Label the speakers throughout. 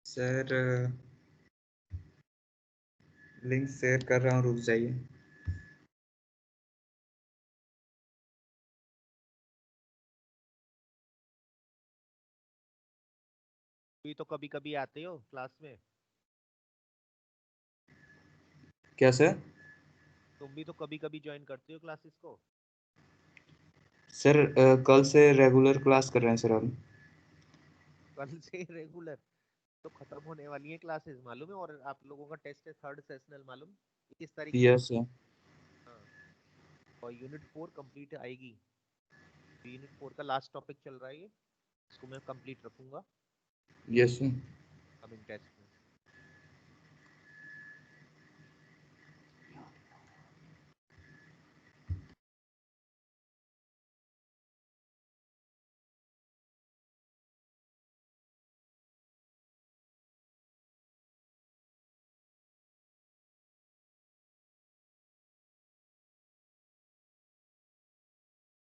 Speaker 1: Sir link share कर रहा हूँ, रुक जाइए।
Speaker 2: भी तो कभी कभी आते हो क्लास में।
Speaker 1: क्या सर?
Speaker 2: तुम भी तो कभी कभी ज्वाइन करते हो क्लासेस को।
Speaker 1: सर कल से रेगुलर क्लास कर रहे हैं सर हम।
Speaker 2: कल से रेगुलर तो खत्म होने वाली है क्लासेस मालूम है, और आप लोगों का टेस्ट है थर्ड सेशनल मालूम 21 तारीख से।
Speaker 1: Yes sir.
Speaker 2: हाँ, और यूनिट 4 कंप्लीट आएगी। यूनिट 4 का लास्ट टॉपिक चल रहा है ये, इसको मैं कंप्लीट रखूंगा
Speaker 1: यस सर।
Speaker 2: कमिंग टेस्ट में।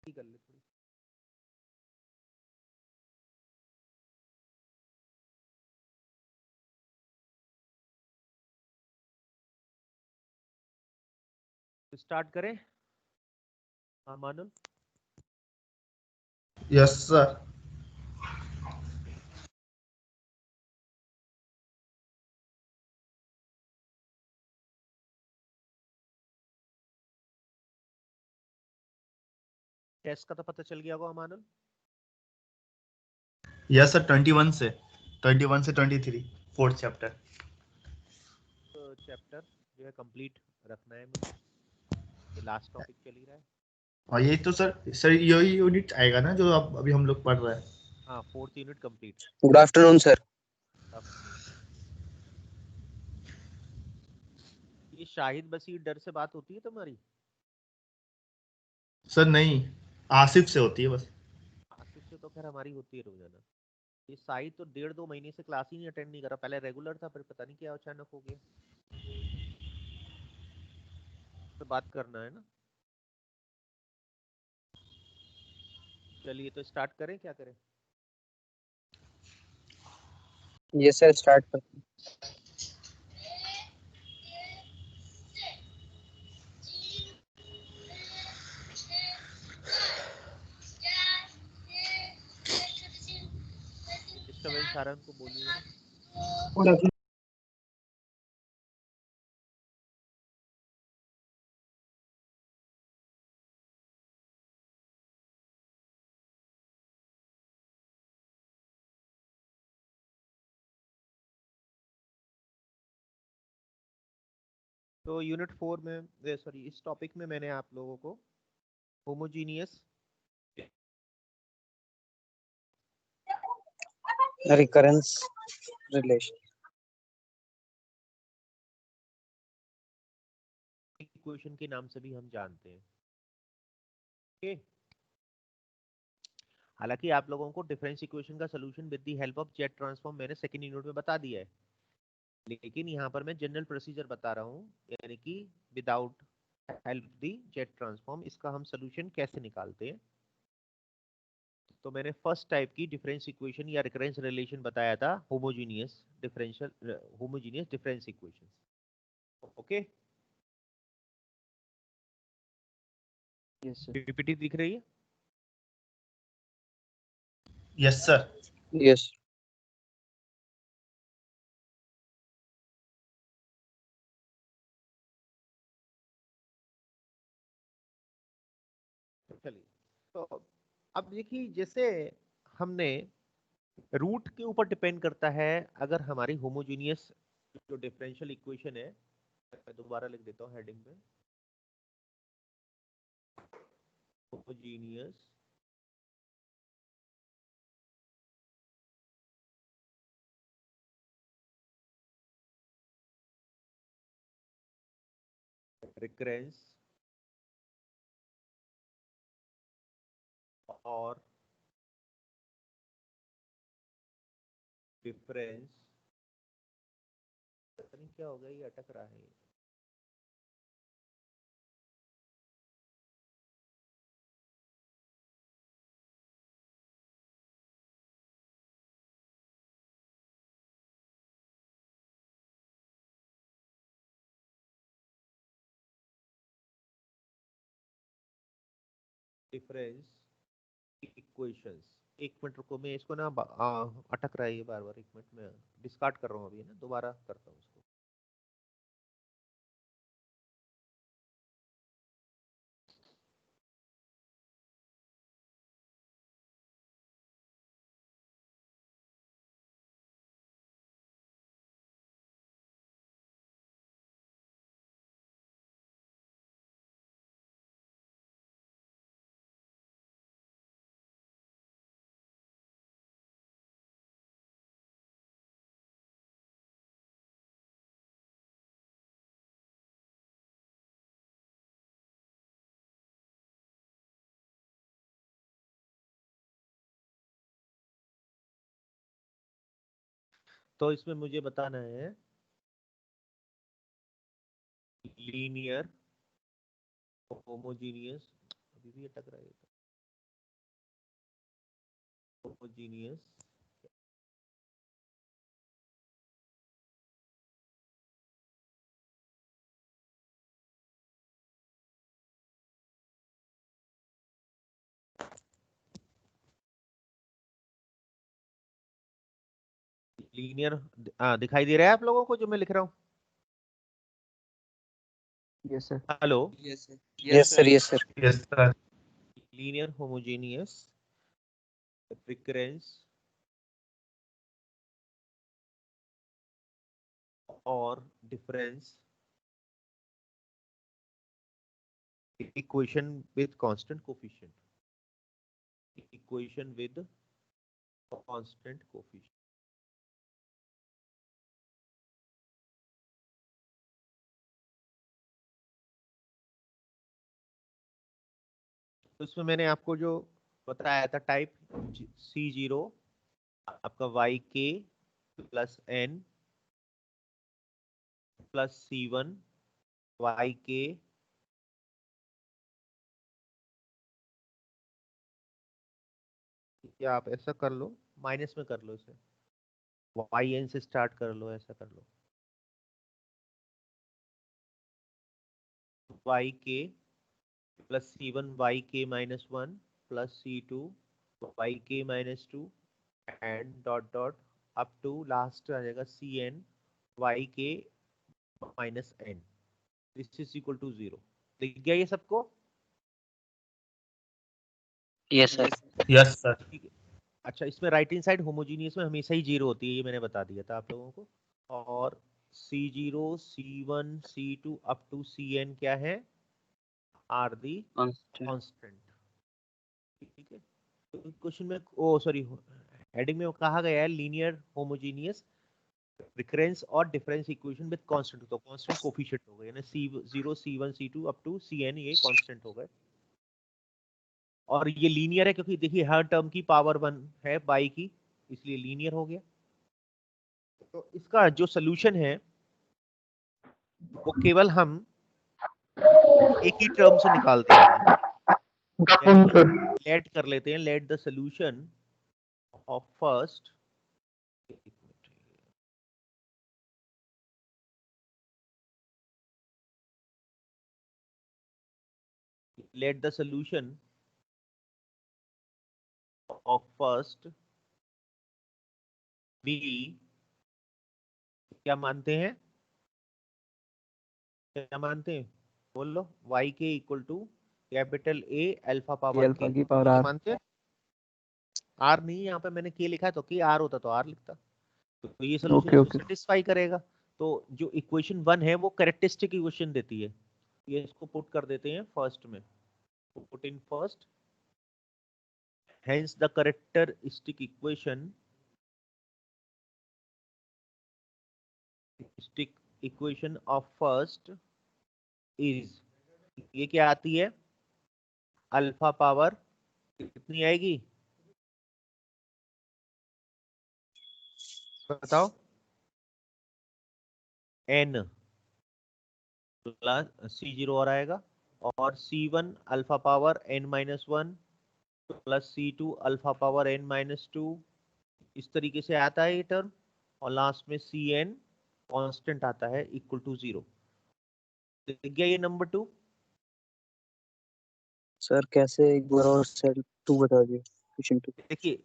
Speaker 2: कर ले थोड़ी। तो स्टार्ट करें। हाँ मानुल।
Speaker 3: Yes sir.
Speaker 2: टेस्ट का तो पता चल गया होगा मानुल।
Speaker 3: यस सर 21 से 23 फोर्थ चैप्टर।
Speaker 2: तो चैप्टर जो है कंप्लीट रखना है मुझे, ये लास्ट टॉपिक चल ही रहा है।
Speaker 3: और ये तो सर यही यूनिट आएगा ना जो अब अभी हम लोग पढ़ रहे हैं।
Speaker 2: हाँ, 4th unit complete.
Speaker 4: Good afternoon sir.
Speaker 2: Afternoon. ये शाहिद बशीर डर से बात होती है तुम्हारी?
Speaker 3: सर नहीं, आसिफ से होती है बस।
Speaker 2: आसिफ से तो खैर हमारी होती है रोजाना। ये शाहिद तो 1.5-2 महीने से क्लास ही नहीं अटेंड नहीं करा, पहले रेगुलर था फिर पता नहीं क्या अचानक हो गया। तो बात करना है ना। चलिए तो स्टार्ट करें, क्या करें?
Speaker 4: ये सर स्टार्ट कर।
Speaker 2: डिस्टर्बेंस आ रहा है उनको बोलिए जरा। तो यूनिट 4 में, सॉरी इस टॉपिक में मैंने आप लोगों को होमोजीनियस
Speaker 4: रिकरेंस रिलेशन।
Speaker 2: इक्वेशन के नाम से भी हम जानते हैं। ओके, हालांकि आप लोगों को डिफरेंस इक्वेशन का solution with the help of jet transform मैंने सेकंड यूनिट में बता दिया है, लेकिन यहाँ पर मैं जनरल प्रोसीजर बता रहा हूँ, यानी कि विदाउट हेल्प दी जेट ट्रांसफॉर्म इसका हम सॉल्यूशन कैसे निकालते हैं। तो मैंने फर्स्ट टाइप की डिफरेंस इक्वेशन या रिकरेंस रिलेशन बताया था, homogeneous difference equation. Okay,
Speaker 4: yes sir.
Speaker 2: PPT दिख रही है?
Speaker 3: Yes sir.
Speaker 4: यस।
Speaker 2: चलिए, तो अब देखिए, जैसे हमने रूट के ऊपर डिपेंड करता है अगर हमारी होमोजीनियस जो डिफरेंशियल इक्वेशन है, मैं दोबारा लिख देता हूँ हेडिंग में, होमोजीनियस रिकरेंस और डिफरेंस, पता नहीं क्या हो गया, ये अटक रहा है। Difference equations. एक मिनट रुको, मैं इसको ना अटक रहा है ये बार बार, एक मिनट में डिस्कार्ड कर रहा हूँ अभी ना, दोबारा करता हूँ इसको। तो इसमें मुझे बताना है लीनियर होमोजीनियस, अभी भी अटक रहा है होमोजीनियस लीनियर दिखाई दे रहा है आप लोगों को जो मैं लिख रहा हूँ?
Speaker 4: Yes, sir.
Speaker 2: Hello.
Speaker 1: Yes sir.
Speaker 4: Yes, sir. Yes, sir.
Speaker 3: Yes sir.
Speaker 2: Linear homogeneous recurrence और difference equation with constant coefficient, equation with constant coefficient. तो इसमें मैंने आपको जो बताया था टाइप C0 आपका YK plus N plus C1 YK या आप ऐसा कर लो, माइनस में कर लो इसे, YN से स्टार्ट कर लो, ऐसा कर लो YK plus C1 YK minus 1 plus C2 YK minus 2 and dot dot up to last आ जाएगा CN YK minus N, this is equal to 0। दिख गया ये सबको?
Speaker 4: Yes, sir.
Speaker 3: Yes sir.
Speaker 2: ठीक है। अच्छा, इसमें राइट हैंड साइड होमोजीनियस में हमेशा ही 0 होती है, ये मैंने बता दिया था आप लोगों को। और C0 C1 C2 up to CN क्या है? Are the
Speaker 4: Constant.
Speaker 2: कांस्टेंट। ठीक है, तो क्वेश्चन में ओ सॉरी हेडिंग में कहा गया है लीनियर होमोजीनियस रिकरेंस और डिफरेंस इक्वेशन विद कांस्टेंट, तो कांस्टेंट कोफिशिएंट हो गए, यानी C0 C1 C2 up to CN ये कांस्टेंट हो गए। और ये लीनियर है क्योंकि देखिए हर टर्म की पावर 1 है बाई की, इसलिए लीनियर हो गया। तो इसका जो सोल्यूशन है वो केवल हम एक ही टर्म से निकाल देंगे, लेट कर लेते हैं, let the solution of first, let the solution of first be, क्या मानते हैं, क्या मानते हैं बोल लो, y के equal to capital A alpha power
Speaker 4: alpha
Speaker 2: k,
Speaker 4: की पावर
Speaker 2: ये
Speaker 4: r.
Speaker 2: मानते हैं? r नहीं, यहाँ पे मैंने k लिखा है, तो k r होता तो r लिखता, तो ये सोल्यूशन
Speaker 4: Okay,
Speaker 2: इसको
Speaker 4: okay.
Speaker 2: सेटिस्फाई करेगा। तो जो इक्वेशन 1 है वो कैरेक्टरिस्टिक इक्वेशन देती है, ये इसको पुट कर देते हैं फर्स्ट में, put in first, hence the characteristic equation of first is, ये क्या आती है? अल्फा पावर कितनी आएगी बताओ? n प्लस C0 और आएगा, और C1 alpha power n minus 1 plus C2 alpha power n minus 2, इस तरीके से आता है ये टर्म, और लास्ट में Cn कांस्टेंट आता है इक्वल टू 0। दिख गया ये नंबर 2?
Speaker 4: सर कैसे एक बार और सेल 2 बता दिए, क्वेश्चन 2।
Speaker 2: देखिए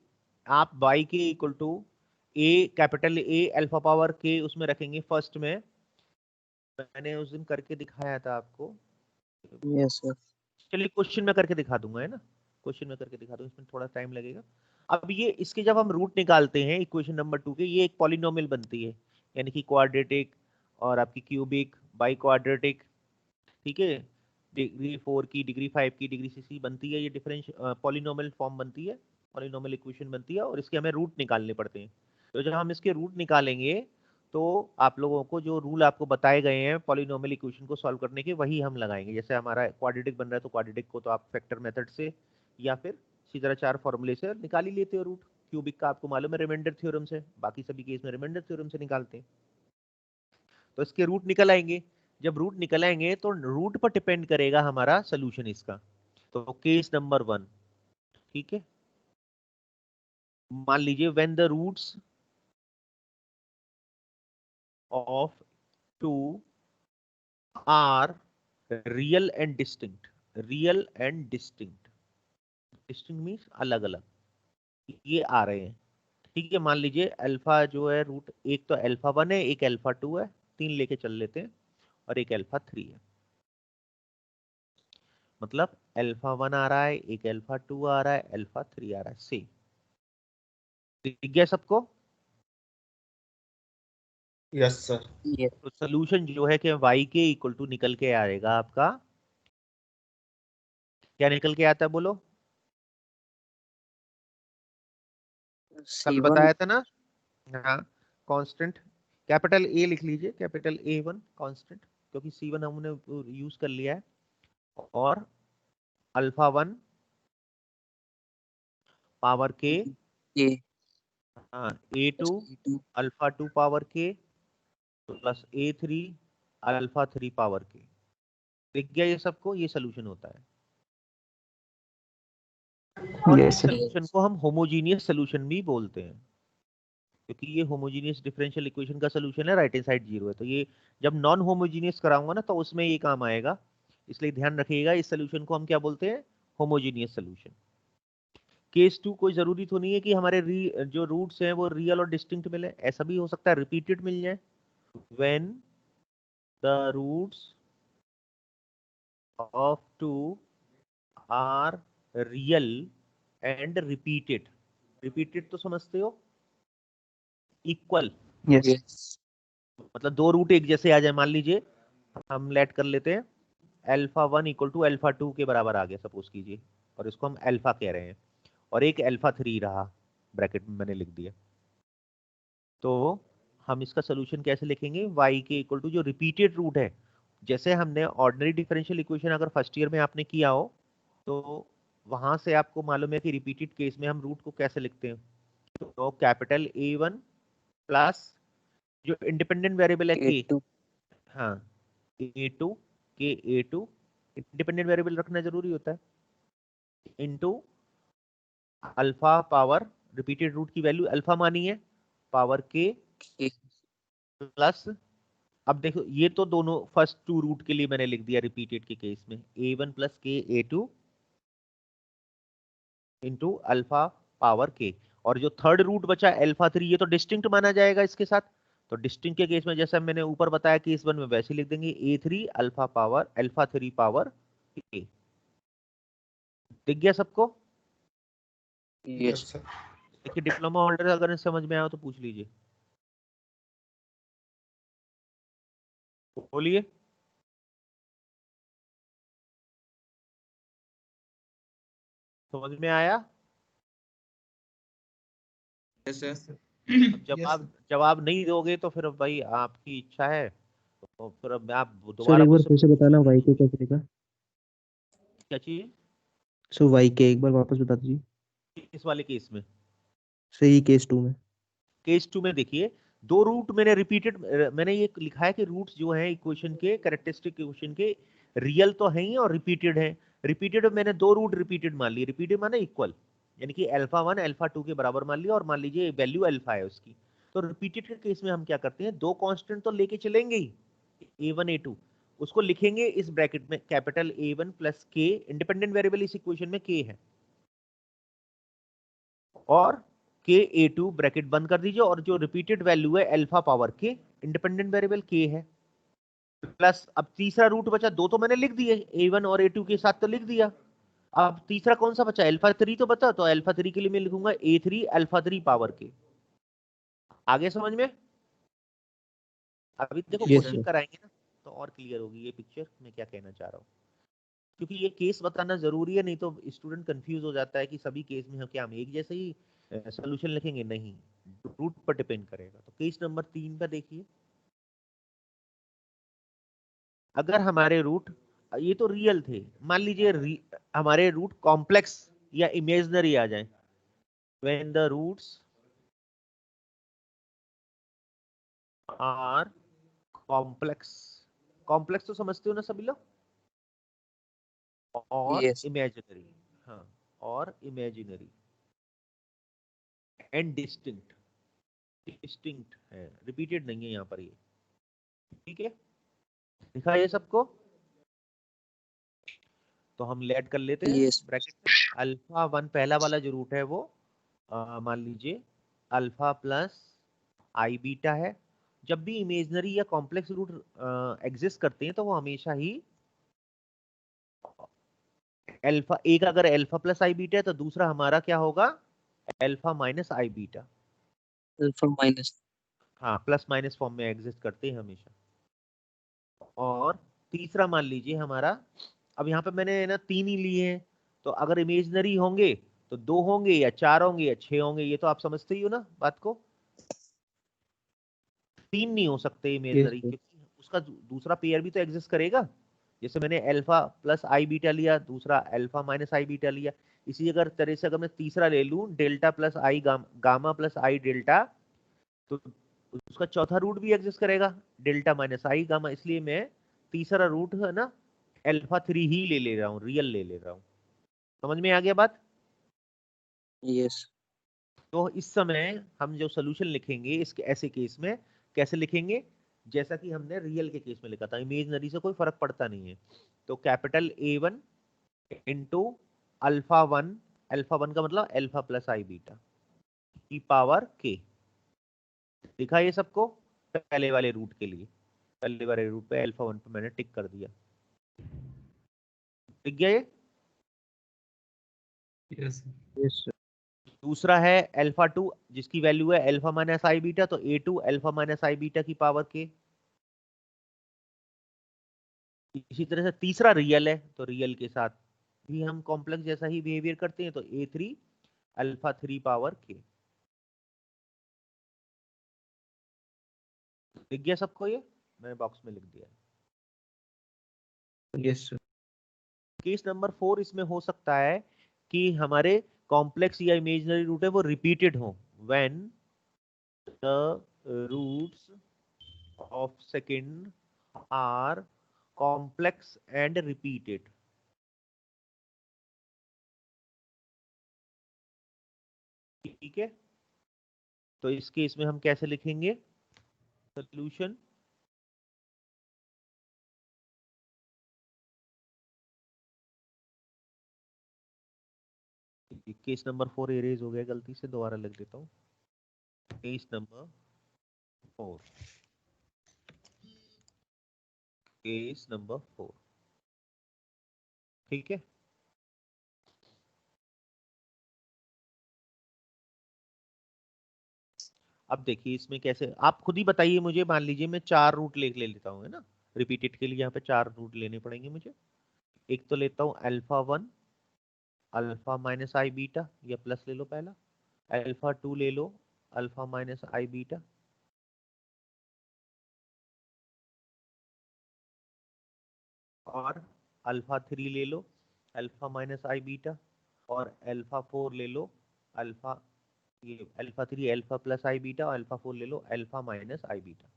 Speaker 2: आप y के equal to a capital A alpha power k उसमें रखेंगे फर्स्ट में, मैंने उस दिन करके दिखाया था आपको।
Speaker 4: Yes sir.
Speaker 2: चलिए क्वेश्चन में करके दिखा दूंगा, है ना, क्वेश्चन में करके दिखा दूंगा, इसमें थोड़ा टाइम लगेगा। अब ये इसके जब हम रूट निकालते हैं इक्वेशन नंबर 2 के, ये एक पॉलिनोमियल बनती है, यानी कि क्वाड्रेटिक और आपकी क्यूबिक बाई क्वाड्रेटिक, ठीक है, डिग्री 4 की, डिग्री 5 की, डिग्री 6 की बनती है, ये डिफरेंस पॉलिनोमियल फॉर्म बनती है, पॉलिनोमियल इक्वेशन बनती है, और इसके हमें रूट निकालने पड़ते हैं। तो जब हम इसके रूट निकालेंगे तो आप लोगों को जो रूल आपको बताए गए हैं पॉलिनोमियल इक्वेशन को सॉल्व करने के, वही हम लगाएंगे। जैसे हमारा क्वाड्रेटिक बन रहा है तो क्वाड्रेटिक को तो आप फैक्टर मेथड से या फिर सीधा 4 फॉर्मूले से निकाल ही लेते हो रूट। क्यूबिक का आपको मालूम है रिमाइंडर थ्योरम से, बाकी सभी केस में रिमाइंडर थ्योरम से निकालते हैं। तो इसके रूट निकल आएंगे, जब रूट निकल आएंगे तो रूट पर डिपेंड करेगा हमारा सोल्यूशन इसका। तो केस नंबर 1, ठीक है, मान लीजिए when the roots of 2 are real and distinct, real and distinct, distinct means अलग अलग, ये आ रहे हैं, ठीक है। मान लीजिए अल्फा जो है रूट, एक तो अल्फा 1 है, एक अल्फा 2 है, 3 लेके चल लेते हैं, और एक अल्फा 3 है। मतलब अल्फा 1 आ रहा है, एक अल्फा 2 आ रहा है, अल्फा 3 आ रहा है, से दिख गया सबको?
Speaker 3: Yes sir.
Speaker 4: यस
Speaker 2: तो सोल्यूशन जो है कि y के इक्वल टू निकल के आएगा आपका, क्या निकल के आता है बोलो? कल
Speaker 4: C1
Speaker 2: बताया था ना, हाँ, कांस्टेंट कैपिटल ए लिख लीजिए, कैपिटल A1 कांस्टेंट, क्योंकि C1 हमने यूज कर लिया है, और अल्फा 1 पावर के,
Speaker 4: A
Speaker 2: हाँ, A2
Speaker 4: A2
Speaker 2: अल्फा 2 पावर के प्लस A3 अल्फा 3 पावर के। दिख गया ये सबको? ये सोल्यूशन होता है, और
Speaker 1: यस
Speaker 2: इस
Speaker 1: सर।
Speaker 2: सोल्यूशन को हम होमोजीनियस सोल्यूशन भी बोलते हैं, क्योंकि ये होमोजीनियस डिफरेंशियल इक्वेशन का सोल्यूशन है, राइट हैंड साइड 0 है। तो ये जब नॉन होमोजीनियस कराऊंगा ना तो उसमें ये काम आएगा, इसलिए ध्यान रखिएगा इस सोल्यूशन को हम क्या बोलते हैं, होमोजीनियस सोल्यूशन। केस 2 कोई जरूरी तो नहीं है कि हमारे जो रूट्स हैं वो रियल और डिस्टिंक्ट मिले, ऐसा भी हो सकता है रिपीटेड मिल जाए। When the roots of 2 are real and repeated, repeated तो समझते हो, इक्वल,
Speaker 1: यस।
Speaker 4: यस
Speaker 2: मतलब दो रूट एक जैसे आ जाए। मान लीजिए हम लेट कर लेते हैं अल्फा 1 इक्वल टू अल्फा 2 के बराबर आ गया सपोज कीजिए, और इसको हम अल्फा कह रहे हैं, और एक अल्फा 3 रहा, ब्रैकेट में मैंने लिख दिया। तो हम इसका सोल्यूशन कैसे लिखेंगे, y के इक्वल टू जो रिपीटेड रूट है, जैसे हमने ऑर्डिनरी डिफरेंशियल इक्वेशन अगर फर्स्ट ईयर में आपने किया हो तो वहां से आपको मालूम है कि रिपीटेड केस में हम रूट को कैसे लिखते हैं। तो कैपिटल A1 प्लस जो इंडिपेंडेंट वेरिएबल है k,
Speaker 4: A2
Speaker 2: हाँ, A2 के A2 इंडिपेंडेंट वेरिएबल रखना जरूरी होता है, into alpha power repeated root की वैल्यू अल्फा मानी है, पावर के
Speaker 4: K
Speaker 2: प्लस, अब देखो ये तो दोनों फर्स्ट टू रूट के लिए मैंने लिख दिया रिपीटेड के केस में, A1 प्लस के A2 इंटू अल्फा पावर के, और जो थर्ड रूट बचा अल्फा 3 ये तो डिस्टिंक्ट माना जाएगा इसके साथ। तो डिस्टिंक्ट के केस में जैसा मैंने ऊपर बताया केस 1 में वैसे लिख देंगे A3 alpha power alpha 3 power के। दिख गया सबको?
Speaker 4: Yes
Speaker 3: sir.
Speaker 2: देखिए डिप्लोमा होल्डर अगर समझ में आया तो पूछ लीजिए, बोलिए। समझ में आया?
Speaker 1: Yes sir.
Speaker 2: अब जब
Speaker 3: यस
Speaker 2: आप जवाब नहीं दोगे तो फिर भाई आपकी इच्छा है, तो फिर अब आप
Speaker 5: सर
Speaker 2: दोबारा
Speaker 5: एक बार
Speaker 2: मुझसे
Speaker 5: फिर से बताना वाई के कैसे लिखा।
Speaker 2: क्या चाहिए
Speaker 5: सो वाई के एक बार वापस बता दीजिए।
Speaker 2: इस वाले केस में?
Speaker 5: सही केस 2 में।
Speaker 2: केस 2 में देखिए दो रूट मैंने रिपीटेड, मैंने ये लिखा है कि रूट्स जो हैं इक्वेशन के, कैरेक्टरिस्टिक इक्वेशन के रियल तो हैं ही और रिपीटेड हैं। रिपीटेड मैंने दो रूट रिपीटेड मान लिए, रिपीटेड माने इक्वल, यानी कि अल्फा 1 अल्फा 2 के बराबर मान लिया, और मान लीजिए वैल्यू अल्फा है उसकी। तो रिपीटेड के केस में हम क्या करते हैं, दो कांस्टेंट तो लेके चलेंगे ही, A1 A2, उसको लिखेंगे इस ब्रैकेट में कैपिटल A1 प्लस के, इंडिपेंडेंट वेरिएबल इस इक्वेशन में के है, और के A2 ब्रैकेट बंद कर दीजिए, और जो रिपीटेड वैल्यू है अल्फा पावर के, इंडिपेंडेंट वेरिएबल के है, प्लस अब तीसरा रूट बचा, दो तो मैंने लिख दिए A1 और A2 के साथ तो लिख दिया, अब तीसरा कौन सा बचा, अल्फा 3 तो बचा, तो अल्फा 3 के लिए मैं लिखूंगा A3 अल्फा 3 पावर के। आगे समझ में? अभी देखो
Speaker 5: Yes,
Speaker 2: क्वेश्चन
Speaker 5: sir.
Speaker 2: कराएंगे ना तो और क्लियर होगी ये पिक्चर मैं क्या कहना चाह रहा हूँ, क्योंकि ये केस बताना जरूरी है, नहीं तो स्टूडेंट कंफ्यूज हो जाता है कि सभी केस में क्या हम एक जैसे ही सोल्यूशन लिखेंगे, नहीं, रूट पर डिपेंड करेगा। तो केस नंबर 3 पर देखिए, अगर हमारे रूट, ये तो रियल थे, मान लीजिए हमारे रूट कॉम्प्लेक्स या इमेजिनरी आ जाए, when the roots are complex, complex तो समझते हो ना सभी लोग, और
Speaker 4: Yes.
Speaker 2: इमेजिनरी, हाँ, और इमेजिनरी एंड डिस्टिंक्ट, डिस्टिंक्ट है, रिपीटेड नहीं है यहाँ पर ये, ठीक है, दिखा ये सबको, तो हम लेट कर लेते हैं
Speaker 4: Yes.
Speaker 2: ब्रैकेट में, अल्फा 1 पहला वाला जो रूट है वो मान लीजिए अल्फा प्लस आई बीटा है। जब भी इमेजिनरी या कॉम्प्लेक्स रूट एग्जिस्ट करते हैं तो वो हमेशा ही अल्फा, एक अगर अल्फा प्लस आई बीटा है तो दूसरा हमारा क्या होगा, अल्फा माइनस आई बीटा,
Speaker 4: Alpha minus.
Speaker 2: हाँ, प्लस माइनस फॉर्म में एग्जिस्ट करते हैं हमेशा। और तीसरा मान लीजिए हमारा, अब यहाँ पे मैंने ना 3 ही लिए हैं, तो अगर इमेजिनरी होंगे तो 2 होंगे या 4 होंगे या 6 होंगे, ये तो आप समझते ही हो ना बात को, 3 नहीं हो सकते
Speaker 5: Yes,
Speaker 2: इमेजिनरी,
Speaker 5: sir.
Speaker 2: क्योंकि उसका दूसरा पेयर भी तो एग्जिस्ट करेगा, जैसे मैंने अल्फा प्लस आई बीटा लिया, दूसरा अल्फा माइनस आई बीटा लिया, इसी अगर तरह से अगर मैं तीसरा ले लूं डेल्टा प्लस आई गामा प्लस आई डेल्टा, तो उसका चौथा रूट भी एग्जिस्ट करेगा, डेल्टा माइनस आई गामा, इसलिए मैं तीसरा रूट है ना अल्फा 3 ही ले रहा हूँ, रियल ले रहा हूँ। समझ में आ गया बात?
Speaker 4: Yes.
Speaker 2: तो इस समय हम जो सोल्यूशन लिखेंगे इसके ऐसे केस में कैसे लिखेंगे, जैसा कि हमने रियल के केस में लिखा था, इमेजिनरी से कोई फर्क पड़ता नहीं है। तो capital A1 into alpha 1, alpha 1 का मतलब अल्फा प्लस आई बीटा की पावर के, दिखा ये सबको, पहले वाले रूट के लिए, पहले वाले रूट पे अल्फा 1 पे मैंने टिक कर दिया, दिख गया ये।
Speaker 3: Yes
Speaker 5: Yes, sir.
Speaker 2: दूसरा है अल्फा 2 जिसकी वैल्यू है अल्फा माइनस आई बीटा, तो A2 अल्फा माइनस आई बीटा की पावर के। इसी तरह से तीसरा रियल है, तो रियल के साथ भी हम कॉम्प्लेक्स जैसा ही बिहेवियर करते हैं, तो A3 अल्फा 3 पावर के। दिख गया सबको ये, मैंने बॉक्स में लिख दिया।
Speaker 5: Yes, sir.
Speaker 2: केस नंबर 4 इसमें हो सकता है कि हमारे कॉम्प्लेक्स या इमेजिनरी रूट है वो रिपीटेड हो, when the roots of second are complex and repeated. ठीक है, तो इस केस में हम कैसे लिखेंगे सोल्यूशन, केस नंबर 4 एरेज हो गया गलती से, दोबारा लिख देता हूँ, केस नंबर 4, केस नंबर 4, ठीक है। अब देखिए इसमें कैसे, आप खुद ही बताइए मुझे, मान लीजिए मैं 4 रूट ले लेता हूँ, है ना, रिपीटेड के लिए यहाँ पे 4 रूट लेने पड़ेंगे मुझे। एक तो लेता हूँ अल्फा 1 अल्फा माइनस आई बीटा, या प्लस ले लो पहला, अल्फा 2 ले लो अल्फा माइनस आई बीटा, और अल्फा 3 ले लो अल्फा माइनस आई बीटा, और अल्फा 4 ले लो अल्फा, ये अल्फा 3 अल्फा प्लस आई बीटा, और अल्फा 4 ले लो अल्फा माइनस आई बीटा।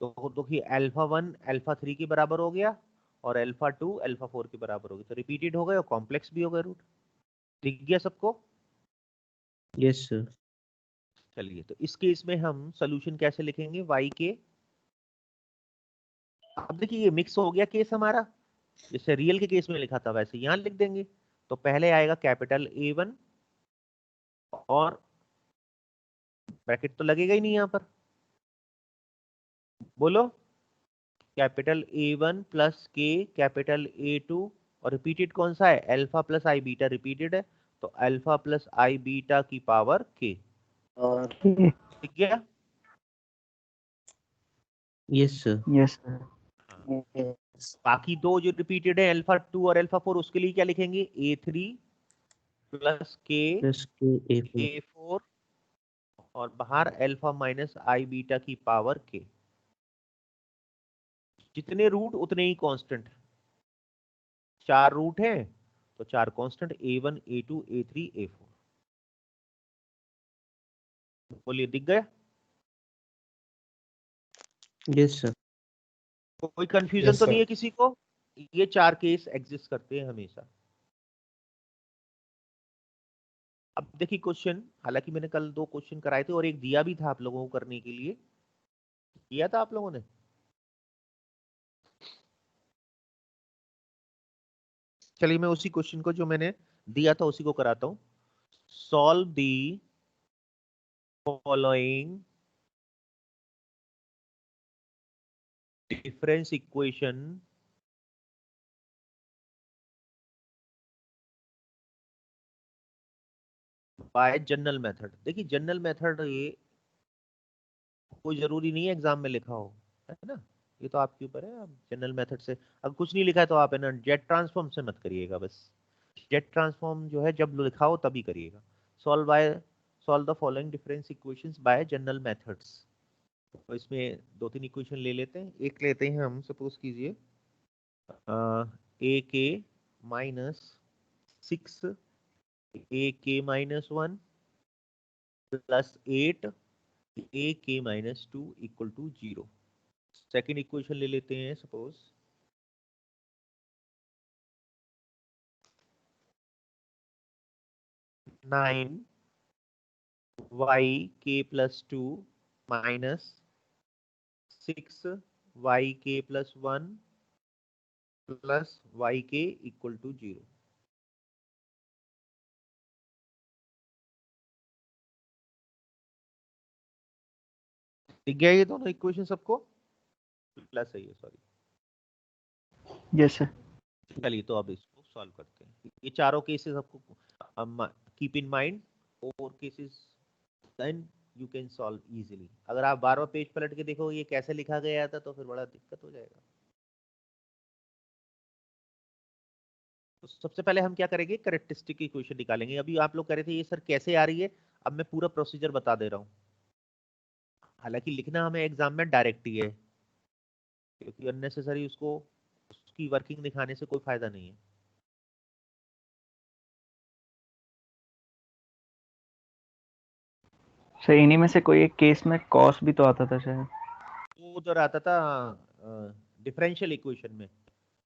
Speaker 2: तो देखिए अल्फा 1 अल्फा 3 के बराबर हो गया, और अल्फा 2 अल्फा 4 के बराबर हो गया, तो रिपीटेड हो गए और कॉम्प्लेक्स भी हो गए रूट। दिख गया सबको?
Speaker 5: Yes, sir.
Speaker 2: चलिए, तो इस केस में हम सोल्यूशन कैसे लिखेंगे, y के अब देखिए ये मिक्स हो गया केस हमारा, जैसे रियल के केस में लिखा था वैसे यहां लिख देंगे। तो पहले आएगा कैपिटल A1 और ब्रैकेट तो लगेगा ही नहीं यहां पर, बोलो कैपिटल A1 प्लस के कैपिटल A2 और रिपीटेड कौन सा है, अल्फा प्लस आई बीटा रिपीटेड है, तो अल्फा प्लस आई बीटा की पावर के।
Speaker 4: और
Speaker 2: ठीक गया?
Speaker 5: Yes sir.
Speaker 4: यस
Speaker 2: बाकी दो जो रिपीटेड है अल्फा 2 और अल्फा 4, उसके लिए क्या लिखेंगे, A3 प्लस के
Speaker 5: प्लस के A4
Speaker 2: A4 और बाहर अल्फा माइनस आई बीटा की पावर के। जितने रूट उतने ही कांस्टेंट, 4 रूट है तो 4 constant A1 A2 A3 A4। बोलिए दिख गया?
Speaker 5: Yes sir.
Speaker 2: कोई कंफ्यूजन
Speaker 3: Yes,
Speaker 2: तो
Speaker 3: sir.
Speaker 2: नहीं है किसी को? ये 4 केस एग्जिस्ट करते हैं हमेशा। अब देखिए क्वेश्चन, हालांकि मैंने कल 2 क्वेश्चन कराए थे और एक दिया भी था आप लोगों को करने के लिए, किया था आप लोगों ने? चलिए मैं उसी क्वेश्चन को जो मैंने दिया था उसी को कराता हूं। Solve the following difference equation by general method. देखिए जनरल मेथड ये कोई जरूरी नहीं है एग्जाम में लिखा हो, है ना, ये तो आपके ऊपर है। आप जनरल मेथड से अगर कुछ नहीं लिखा है तो आप है ना जेट ट्रांसफॉर्म से मत करिएगा, बस जेट ट्रांसफॉर्म जो है जब लिखा हो तभी करिएगा। Solve the following difference equations bye general methods. तो इसमें 2-3 इक्वेशन ले लेते हैं। एक लेते हैं हम, सपोज कीजिए ए के माइनस 6 ए के माइनस 1 प्लस 8 ए के minus 2 equal to 0। Second equation ले लेते हैं, सपोज 9 वाई के प्लस 2 माइनस 6 वाई के प्लस 1 प्लस वाई के इक्वल टू 0। दिख गया ये दोनों इक्वेशन सबको? प्लस है ये, सॉरी।
Speaker 4: Yes sir.
Speaker 2: चलिए तो अब इसको सॉल्व करते हैं। ये चारों केसेस आपको कीप इन माइंड, और cases then you can solve easily. अगर आप बार बार पेज पलट के देखो ये कैसे लिखा गया था तो फिर बड़ा दिक्कत हो जाएगा। तो सबसे पहले हम क्या करेंगे, कैरेक्टरिस्टिक की इक्वेशन निकालेंगे। अभी आप लोग कह रहे थे ये सर कैसे आ रही है, अब मैं पूरा प्रोसीजर बता दे रहा हूँ। हालांकि लिखना हमें एग्जाम में डायरेक्ट ही है, क्योंकि अननेसेसरी उसको उसकी वर्किंग दिखाने से कोई फायदा नहीं है।
Speaker 4: सर इन्हीं में से कोई एक केस में कॉस भी तो आता था शायद।
Speaker 2: वो उधर आता था डिफरेंशियल इक्वेशन में,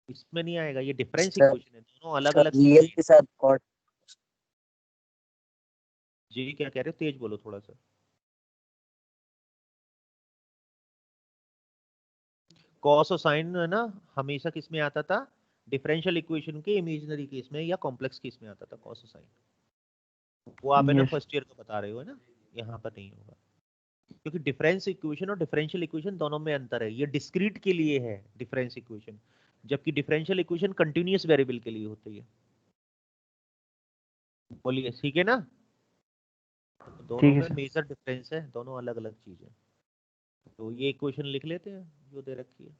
Speaker 2: इसमें नहीं आएगा। ये डिफरेंस
Speaker 4: सर
Speaker 2: इक्वेशन है, दोनों अलग
Speaker 4: सर
Speaker 2: अलग
Speaker 4: रियल
Speaker 2: चीजें।
Speaker 4: के साथ कॉट।
Speaker 2: जी क्या कह रहे हो, तेज बोलो थोड़ा सा। कॉस और साइन है ना, हमेशा किस में आता था, डिफरेंशियल इक्वेशन के इमेजिनरी केस में या कॉम्प्लेक्स केस में आता था कॉस और साइन। वो आप है ना
Speaker 4: यस
Speaker 2: फर्स्ट ईयर का बता रहे हो, है ना, यहाँ पर नहीं होगा, क्योंकि डिफरेंस इक्वेशन और डिफरेंशियल इक्वेशन दोनों में अंतर है। ये डिस्क्रीट के लिए है डिफरेंस इक्वेशन, जबकि डिफरेंशियल इक्वेशन कंटिन्यूअस वेरिएबल के लिए होती है। बोलिए ठीक है ना? दोनों
Speaker 4: ठीक है
Speaker 2: में
Speaker 4: सर।
Speaker 2: मेजर डिफरेंस है, दोनों अलग अलग चीजें। तो ये इक्वेशन लिख लेते हैं जो दे रखी है।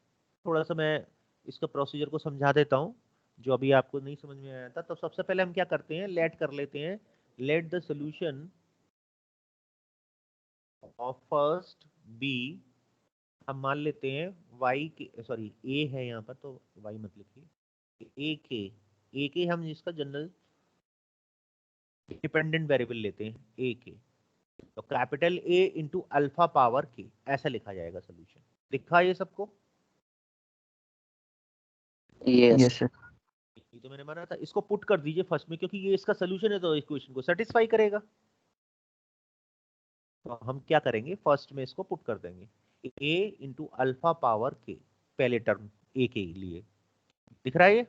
Speaker 2: थोड़ा सा मैं इसका प्रोसीजर को समझा देता हूँ जो अभी आपको नहीं समझ में आया था। तो सबसे पहले हम क्या करते हैं, लेट कर लेते हैं, let the solution of first B. हम मान लेते हैं y के, सॉरी a है यहाँ पर तो y मत लिखिए, a के हम इसका जनरल डिपेंडेंट वेरिएबल लेते हैं a के, तो capital A into alpha power के, ऐसा लिखा जाएगा सोल्यूशन। लिखा ये सबको?
Speaker 4: Yes sir.
Speaker 2: ये तो मैंने माना था। इसको पुट कर दीजिए फर्स्ट में, क्योंकि ये इसका सोल्यूशन है तो इक्वेशन को सेटिस्फाई करेगा। तो हम क्या करेंगे, फर्स्ट में इसको पुट कर देंगे a इंटू अल्फा पावर के। पहले टर्म ए के लिए दिख रहा है ये?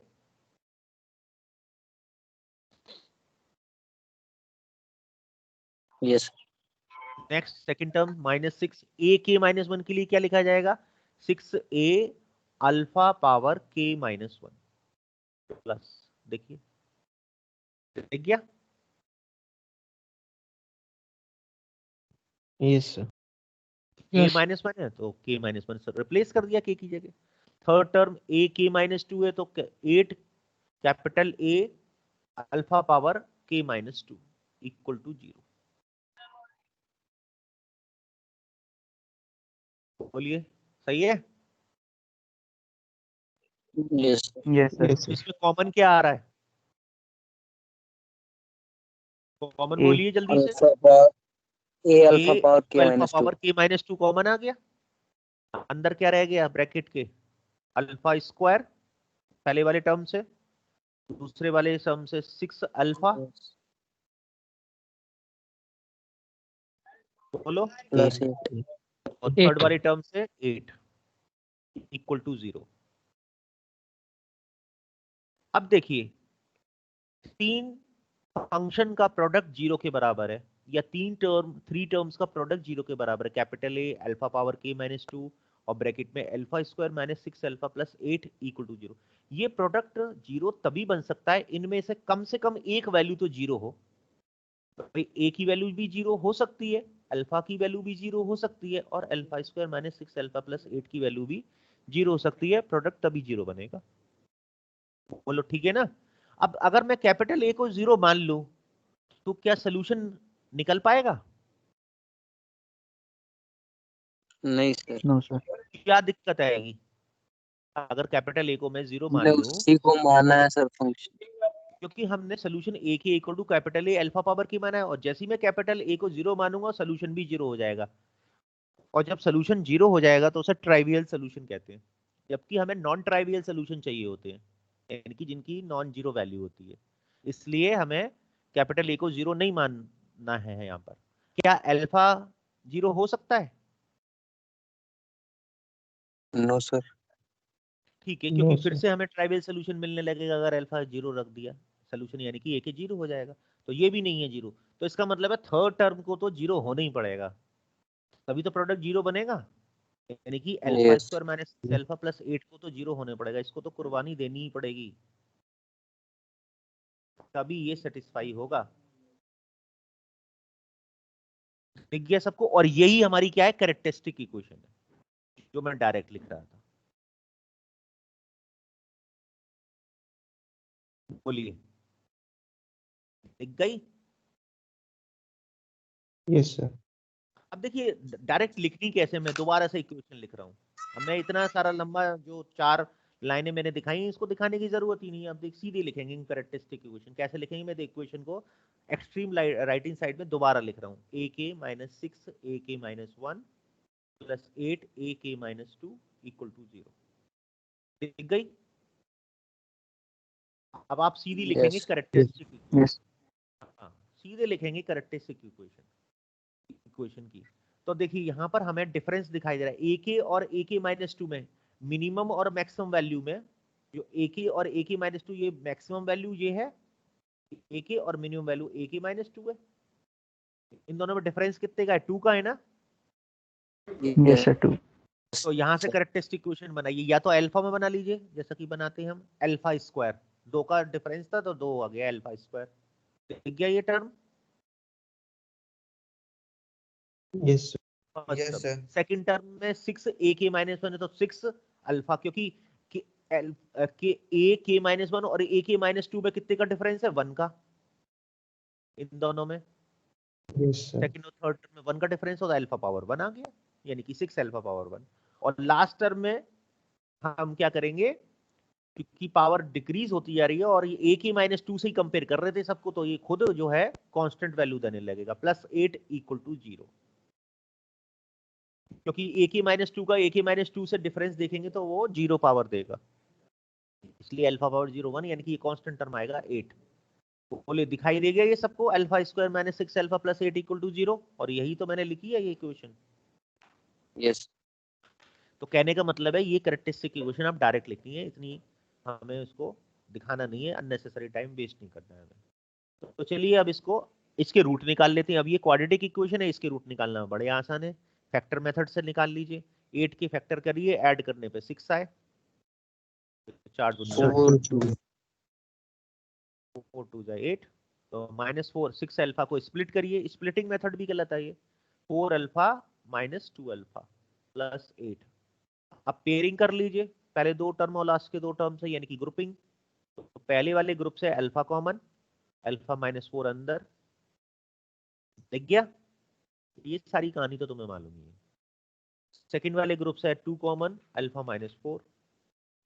Speaker 4: यस
Speaker 2: नेक्स्ट सेकंड टर्म -6 ए के -1 के लिए क्या लिखा जाएगा? 6a alpha power k -1 plus, देखिए दिख गया?
Speaker 5: Yes sir.
Speaker 2: k -1 है तो k -1 से रिप्लेस कर दिया k की जगह। थर्ड टर्म a k -2 है तो 8 capital A alpha power k -2 equal to 0। बोलिए सही है?
Speaker 4: Yes
Speaker 1: yes sir.
Speaker 2: इसमें कॉमन क्या आ रहा है? Common
Speaker 1: A।
Speaker 2: बोलिए जल्दी से।
Speaker 4: Alpha power A alpha
Speaker 2: A
Speaker 4: power के
Speaker 2: अल्फा
Speaker 4: -2
Speaker 2: पावर k -2 कॉमन आ गया। अंदर क्या रह गया ब्रैकेट के? अल्फा स्क्वायर पहले वाले टर्म से, दूसरे वाले टर्म से 6 अल्फा, बोलो,
Speaker 4: प्लस
Speaker 2: और थर्ड वाले टर्म से 8 इक्वल टू 0। अब देखिए, तीन फंक्शन का प्रोडक्ट 0 के बराबर है, या थ्री टर्म्स का प्रोडक्ट 0 के बराबर है। Capital A alpha power k -2 और ब्रैकेट में alpha square -6 alpha plus 8 equal to 0। ये प्रोडक्ट 0 तभी बन सकता है इनमें से कम एक वैल्यू तो 0 हो। ए की वैल्यू भी 0 हो सकती है, अल्फा की वैल्यू भी 0 हो सकती है, और अल्फा स्क्वायर -6 अल्फा प्लस 8 की वैल्यू भी 0 हो सकती है। प्रोडक्ट तभी 0 बनेगा। बोलो ठीक है ना? अब अगर मैं कैपिटल ए को 0 मान लूं तो क्या सोल्यूशन निकल पाएगा?
Speaker 4: नहीं सर।
Speaker 1: No sir.
Speaker 2: क्या दिक्कत आएगी अगर कैपिटल ए को मैं 0 मान
Speaker 4: मैं
Speaker 2: लूं?
Speaker 4: उसी को माना है सर फंक्शन।
Speaker 2: क्योंकि हमने सोल्यूशन ए के equal to capital A alpha power की माना है, और जैसे ही मैं कैपिटल ए को 0 मानूंगा सोल्यूशन भी 0 हो जाएगा। और जब सोल्यूशन 0 हो जाएगा तो उसे ट्राइवियल सोल्यूशन कहते हैं, जबकि हमें नॉन ट्राइवियल सोल्यूशन चाहिए होते हैं, यानी कि जिनकी नॉन जीरो वैल्यू होती है। इसलिए हमें कैपिटल ए को 0 नहीं मानना है यहाँ पर। क्या अल्फा 0 हो सकता है?
Speaker 4: No sir.
Speaker 2: ठीक है, क्योंकि फिर से हमें ट्राइवियल सोल्यूशन मिलने लगेगा अगर अल्फा 0 रख दिया सोल्यूशन, यानी कि ए के 0 हो जाएगा। तो ये भी नहीं है 0, तो इसका मतलब है थर्ड टर्म को तो 0 होना ही पड़ेगा, तभी तो प्रोडक्ट 0 बनेगा। यानी कि alpha
Speaker 4: yes
Speaker 2: square minus alpha plus 8 को तो 0 होने पड़ेगा, इसको तो कुर्बानी देनी ही पड़ेगी, तभी ये सेटिस्फाई होगा। दिख गया सबको? और यही हमारी क्या है, कैरेक्टरिस्टिक इक्वेशन है जो मैं डायरेक्ट लिख रहा था। बोलिए, दिख गई?
Speaker 5: Yes sir.
Speaker 2: अब देखिए डायरेक्ट लिखनी कैसे, मैं दोबारा से इक्वेशन लिख रहा हूँ। अब मैं इतना सारा लंबा जो 4 लाइनें मैंने दिखाई इसको दिखाने की जरूरत ही नहीं है। अब देख सीधे लिखेंगे कैरेक्टरिस्टिक इक्वेशन। कैसे लिखेंगे? मैं इक्वेशन को एक्सट्रीम राइटिंग साइड में दोबारा लिख रहा हूँ। ए के -6 ए के -1 प्लस 8 ए के -2 इक्वल टू 0। दिख गई? अब आप सीधी लिखेंगे
Speaker 4: यस
Speaker 2: कैरेक्टरिस्टिक
Speaker 1: यस।
Speaker 2: हाँ, सीधे लिखेंगे कैरेक्टरिस्टिक इक्वेशन की। तो देखिए यहाँ पर हमें डिफरेंस दिखाई दे रहा है ए के और ए के -2 में, मिनिमम और मैक्सिमम वैल्यू में। जो ए के और ए के -2 ये मैक्सिमम वैल्यू ये है ए के, और मिनिमम वैल्यू ए के -2 है। इन दोनों में डिफरेंस कितने का है? 2 का है ना?
Speaker 1: Yes sir 2।
Speaker 2: तो यहाँ से कैरेक्टरिस्टिक इक्वेशन बनाइए, या तो अल्फा में बना लीजिए जैसा कि बनाते हैं हम, अल्फा स्क्वायर, 2 का डिफरेंस था तो 2 आ गया अल्फा स्क्वायर। दिख गया ये term?
Speaker 5: Yes
Speaker 3: yes sir.
Speaker 2: Second term में 6 ए के -1 है तो 6 अल्फा, क्योंकि के ए के -1 और ए के -2 में कितने का डिफरेंस है? 1 का। इन दोनों में
Speaker 5: यस सर।
Speaker 2: सेकंड और थर्ड टर्म में 1 का डिफरेंस होता है, अल्फा पावर 1 आ गया, यानी कि 6 अल्फा पावर 1। और लास्ट टर्म में हम क्या करेंगे, क्योंकि पावर डिक्रीज होती जा रही है और ये ए के -2 से ही कंपेयर कर रहे थे सबको, तो ये खुद जो है कांस्टेंट वैल्यू देने लगेगा, +8 इक्वल टू 0। क्योंकि ए के -2 का ए के -2 से डिफरेंस देखेंगे तो वो 0 पावर देगा, इसलिए अल्फा पावर 0 1, यानी कि ये कांस्टेंट टर्म आएगा 8। बोले दिखाई देगा ये सबको? Alpha square -6 alpha plus 8 equal to 0, और यही तो मैंने लिखी है ये इक्वेशन।
Speaker 4: यस
Speaker 2: तो कहने का मतलब है ये कैरेक्टरिस्टिक इक्वेशन आप डायरेक्ट लिखनी है, इतनी हमें उसको दिखाना नहीं है, अननेसेसरी टाइम वेस्ट नहीं करना है हमें। तो चलिए अब इसके रूट निकाल लेते हैं। अब ये क्वाड्रेटिक इक्वेशन है, इसके रूट निकालना बड़े आसान है, फैक्टर मेथड से निकाल लीजिए। 8 के फैक्टर करिए, ऐड करने पे 6 आए, 4 दुनिया 4 2 जाए 8, तो -4 6 अल्फा को स्प्लिट करिए, स्प्लिटिंग मेथड भी गलत है ये, 4 अल्फा -2 अल्फा प्लस 8। अब पेयरिंग कर लीजिए, पहले 2 टर्म और लास्ट के 2 टर्म से, यानी कि ग्रुपिंग। तो पहले वाले ग्रुप से अल्फा कॉमन, अल्फा -4 अंदर, दिख गया? ये सारी कहानी तो तुम्हें मालूम ही है। सेकंड वाले ग्रुप से 2 कॉमन, अल्फा -4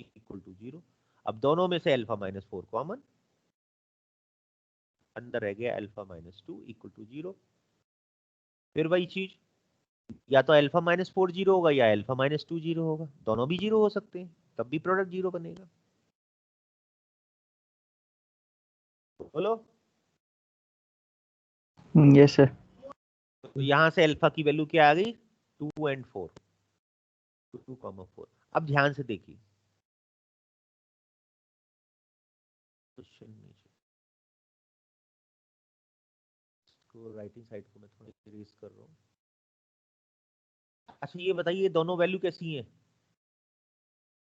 Speaker 2: इक्वल टू 0। अब दोनों में से अल्फा -4 कॉमन, अंदर रह गया अल्फा -2 इक्वल टू 0। फिर वही चीज, या तो अल्फा -4 0 होगा या अल्फा -2 0 होगा, दोनों भी 0 हो सकते हैं, तब भी प्रोडक्ट 0 बनेगा। बोलो।
Speaker 4: Yes sir.
Speaker 2: तो यहां से अल्फा की वैल्यू क्या आ गई? 2 and 4, 2,4। अब ध्यान से देखिए, राइटिंग साइड को मैं थोड़ी इरेज कर रहा हूँ। अच्छा ये बताइए, दोनों वैल्यू कैसी हैं?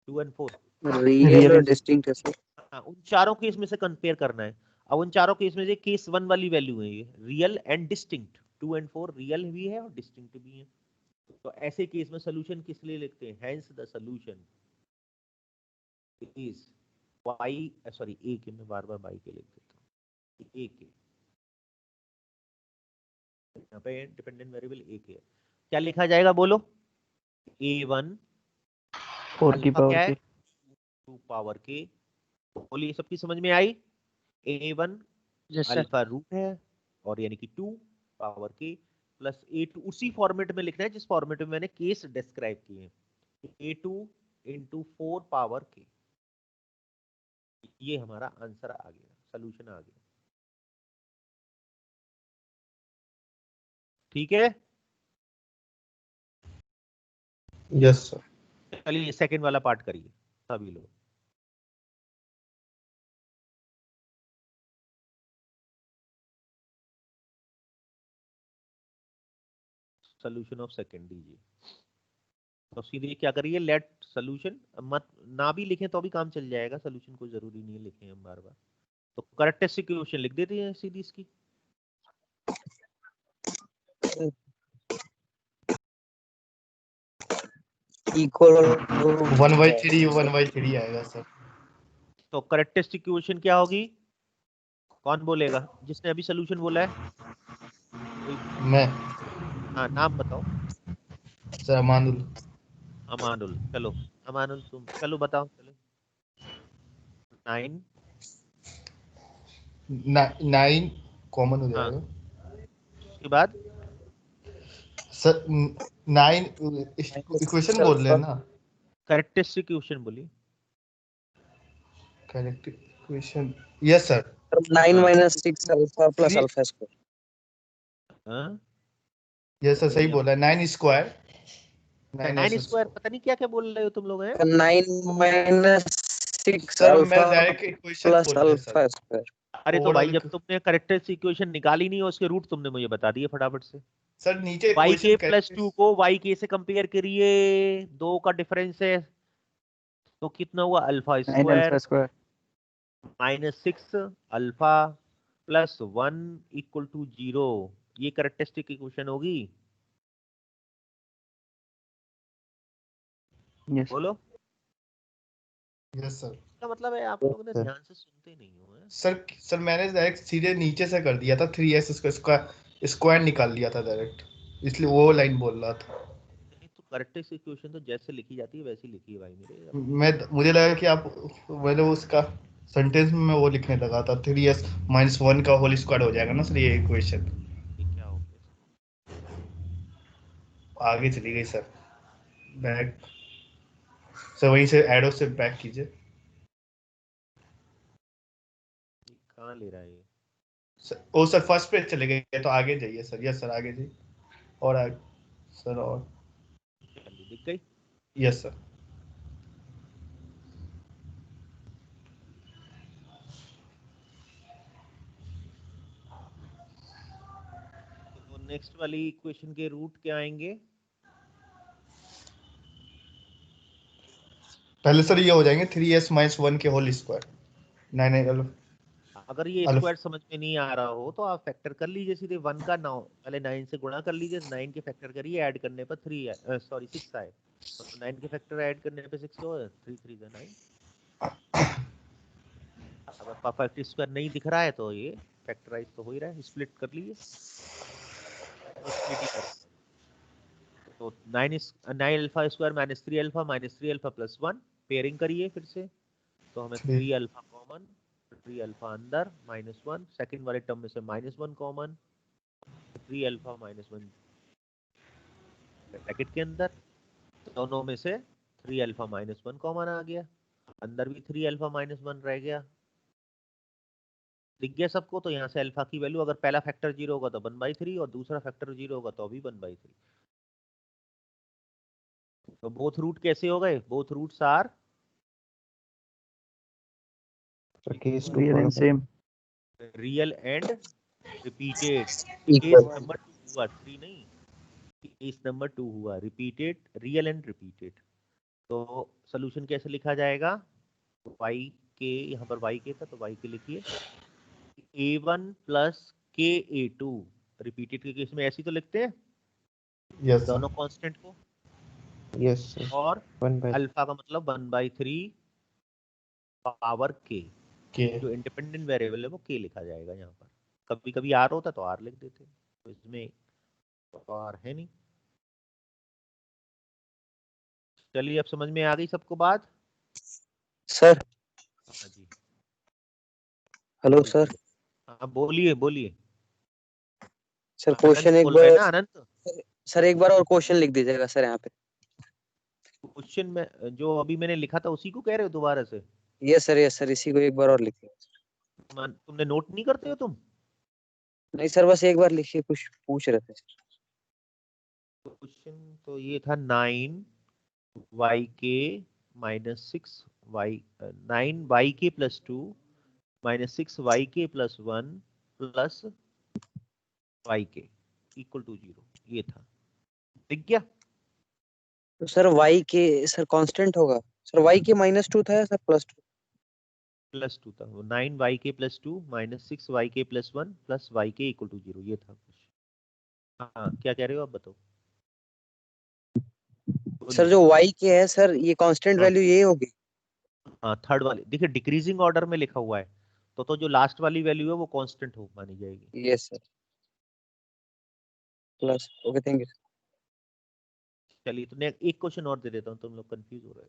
Speaker 2: 2 and 4
Speaker 4: रियल और डिस्टिंक्ट है सर।
Speaker 2: हाँ, उन चारों केस में से कंपेयर करना है। अब उन चारों केस में से केस 1 वाली वैल्यू है ये, real and distinct. 2 and 4 real भी है और डिस्टिंक्ट भी है। तो ऐसे केस में सोल्यूशन किस लिए लिखते हैं? Hence the solution is Y, sorry A K, मैं बार बार बाई के लिख देता हूँ, ए के, यहाँ पे डिपेंडेंट वेरिएबल ए के है। क्या लिखा जाएगा बोलो? A1
Speaker 4: 4 की
Speaker 2: अल्फा
Speaker 4: पावर
Speaker 2: क्या है?
Speaker 4: के
Speaker 2: 2 पावर के। बोलिए, सबकी समझ में आई? A1 अल्फा रूट है, और यानी कि 2 पावर के प्लस A2, उसी फॉर्मेट में लिखना है जिस फॉर्मेट में मैंने केस डिस्क्राइब किए हैं। A2 इंटू 4 पावर के, ये हमारा आंसर आ गया, सोल्यूशन आ गया। ठीक है,
Speaker 3: यस सर।
Speaker 2: चलिए सेकंड वाला पार्ट करिए सभी लोग। सोल्यूशन ऑफ सेकंड दीजिए। तो सीधे क्या करिए, लेट सोल्यूशन, मत ना भी लिखें तो भी काम चल जाएगा, सोल्यूशन को जरूरी नहीं है लिखें हम बार बार। तो करेक्टेस्ट इक्वेशन लिख देते हैं सीधी इसकी।
Speaker 4: इक्वल
Speaker 3: 1/3 आएगा सर।
Speaker 2: तो करेक्टेस्ट इक्वेशन क्या होगी? कौन बोलेगा जिसने अभी सोल्यूशन बोला है?
Speaker 3: मैं
Speaker 2: हाँ, नाम बताओ।
Speaker 3: सर अमानुल।
Speaker 2: अमानुल, चलो अमानुल तुम चलो बताओ। चलो 9,
Speaker 3: 9 कॉमन हो
Speaker 2: हाँ,
Speaker 3: जाएगा
Speaker 2: उसके बाद
Speaker 3: सर। 9 इक्वेशन बोल रहे हैं ना?
Speaker 2: करेक्टेस्ट इक्वेशन बोली।
Speaker 3: Correct equation. Yes sir.
Speaker 4: 9
Speaker 2: हाँ,
Speaker 4: minus 6 alpha plus alpha square.
Speaker 2: हाँ,
Speaker 3: यस सर, सही बोला। 9 स्क्वायर,
Speaker 2: 9 स्क्वायर, पता नहीं क्या क्या बोल रहे हो तुम लोग हैं।
Speaker 4: 9 माइनस 6
Speaker 3: सर मैं
Speaker 4: अल्फा
Speaker 3: डायरेक्ट इक्वेशन
Speaker 4: प्लस
Speaker 3: बोल रहे हैं सर।
Speaker 4: Alpha square.
Speaker 2: अरे तो भाई,
Speaker 3: ओवरऑल
Speaker 2: जब तुमने करेक्टेस्ट इक्वेशन निकाली नहीं, उसके रूट तुमने मुझे बता दिए फटाफट से।
Speaker 3: सर नीचे
Speaker 2: वाई
Speaker 3: इक्वेशन
Speaker 2: के प्लस 2 को वाई के से कंपेयर करिए, 2 का डिफरेंस है, तो कितना हुआ? Alpha
Speaker 4: 9 alpha
Speaker 2: square
Speaker 4: square.
Speaker 2: -6 alpha plus 1 equal to 0। ये करेक्टेस्टिक इक्वेशन होगी।
Speaker 4: यस
Speaker 2: बोलो।
Speaker 3: Yes sir.
Speaker 2: इसका मतलब है आप लोग ने ध्यान से सुनते नहीं हो, हैं?
Speaker 3: सर मैंने डायरेक्ट सीधे नीचे से कर दिया था, 3s स्क्वायर निकाल लिया था डायरेक्ट, इसलिए वो लाइन बोल रहा था।
Speaker 2: नहीं तो करेक्टेस्ट इक्वेशन तो जैसे लिखी जाती है वैसी लिखी है भाई मेरे।
Speaker 3: मुझे लगा कि आप मैंने उसका सेंटेंस में मैं वो लिखने लगा था, 3s - 1 का होल स्क्वायर हो जाएगा ना सर ये इक्वेशन।
Speaker 2: ये क्या हो गया?
Speaker 3: आगे चली गई सर। बैक सर, वहीं से एडो से बैक कीजिए।
Speaker 2: ये कहाँ ले रहा है ये?
Speaker 3: ओ सर फर्स्ट पेज चले गए तो आगे जाइए सर। यस सर, आगे जाइए और आगे सर। और
Speaker 2: चलिए, दिख गई।
Speaker 3: Yes sir.
Speaker 2: तो नेक्स्ट वाली इक्वेशन के रूट क्या आएंगे?
Speaker 3: पहले सर ये हो जाएंगे 3s माइनस 1 के होल स्क्वायर 9
Speaker 2: अगर ये
Speaker 3: अल्फ
Speaker 2: स्क्वायर समझ में नहीं आ रहा हो तो आप फैक्टर कर लीजिए सीधे 1 का 9 पहले 9 से गुणा कर लीजिए, 9 के फैक्टर करिए, ऐड करने पर 3 सॉरी 6 आए, तो 9 के फैक्टर ऐड करने पे 6 हो, 3 3 जा 9। अगर परफेक्ट स्क्वायर नहीं दिख रहा है तो ये फैक्टराइज तो हो ही रहा है, स्प्लिट कर लीजिए, तो स्प्लिट ही कर। तो 9 alpha square minus 3 alpha minus 3 alpha plus 1 pairing करिए फिर से, तो हमें 3 अल्फा कॉमन, 3 अल्फा अंदर माइनस 1, सेकेंड वाले टर्म में से minus 1 common, 3 alpha minus 1 bracket के अंदर, दोनों में से 3 अल्फा माइनस 1 कॉमन आ गया, अंदर भी 3 अल्फा माइनस 1 रह गया, दिख गया सबको। तो यहाँ से अल्फा की वैल्यू अगर पहला फैक्टर 0 होगा तो 1/3 और दूसरा फैक्टर 0 होगा तो भी 1/3। तो बोथ रूट कैसे हो गए? Both roots are
Speaker 5: Sir, case 2
Speaker 4: Real
Speaker 5: power
Speaker 4: and
Speaker 5: of
Speaker 4: same.
Speaker 2: Real and repeated. Case
Speaker 4: Equal.
Speaker 2: Number 2 हुआ, 3 नहीं, केस नंबर 2 हुआ रिपीटेड, रियल एंड रिपीटेड। तो सोल्यूशन कैसे लिखा जाएगा? y के, यहाँ पर y के था तो y के लिखिए a1 प्लस के a2, रिपीटेड के केस में ऐसे ही तो लिखते हैं
Speaker 3: यस सर।
Speaker 2: दोनों कांस्टेंट को,
Speaker 5: yes sir
Speaker 2: और
Speaker 5: 1/3
Speaker 2: अल्फा का मतलब 1/3 पावर के,
Speaker 3: के
Speaker 2: जो इंडिपेंडेंट वेरिएबल है वो के लिखा जाएगा। यहाँ पर कभी कभी आर होता तो आर लिख देते, तो इसमें तो आर है नहीं। चलिए अब समझ में आ गई सबको बात?
Speaker 4: सर
Speaker 2: हाँ जी,
Speaker 4: हेलो सर।
Speaker 2: हाँ बोलिए बोलिए।
Speaker 4: सर
Speaker 2: अनंत
Speaker 4: क्वेश्चन एक
Speaker 2: बोल रहे हैं
Speaker 4: बार,
Speaker 2: ना? अनंत,
Speaker 4: सर एक बार और क्वेश्चन लिख दीजिएगा सर यहाँ पे।
Speaker 2: क्वेश्चन में जो अभी मैंने लिखा था उसी को कह रहे हो दोबारा से?
Speaker 4: यस सर इसी को एक बार और लिखिए।
Speaker 2: तुमने नोट नहीं करते हो तुम?
Speaker 4: नहीं सर बस एक बार लिखिए, कुछ पूछ रहे थे।
Speaker 2: क्वेश्चन तो ये था 9 y के प्लस 6 y+2 plus y equal to 0, ये था। दिख गया?
Speaker 4: तो सर y के सर कांस्टेंट होगा सर, y के -2 था या सर +2?
Speaker 2: +2 था वो, 9 y के+2 -6 y के+1 प्लस y इक्वल टू 0, ये था। हाँ क्या कह रहे हो आप, बताओ
Speaker 4: सर
Speaker 2: बोलिए।
Speaker 4: जो y के है सर, ये कांस्टेंट
Speaker 2: हाँ
Speaker 4: वैल्यू यही होगी?
Speaker 2: हाँ, थर्ड वाली देखिए डिक्रीजिंग ऑर्डर में लिखा हुआ है, तो जो लास्ट वाली वैल्यू है वो कांस्टेंट हो मानी जाएगी।
Speaker 4: Yes sir plus. Okay thank you.
Speaker 2: चलिए तो एक क्वेश्चन और दे देता हूँ, तुम लोग कंफ्यूज हो रहे हो।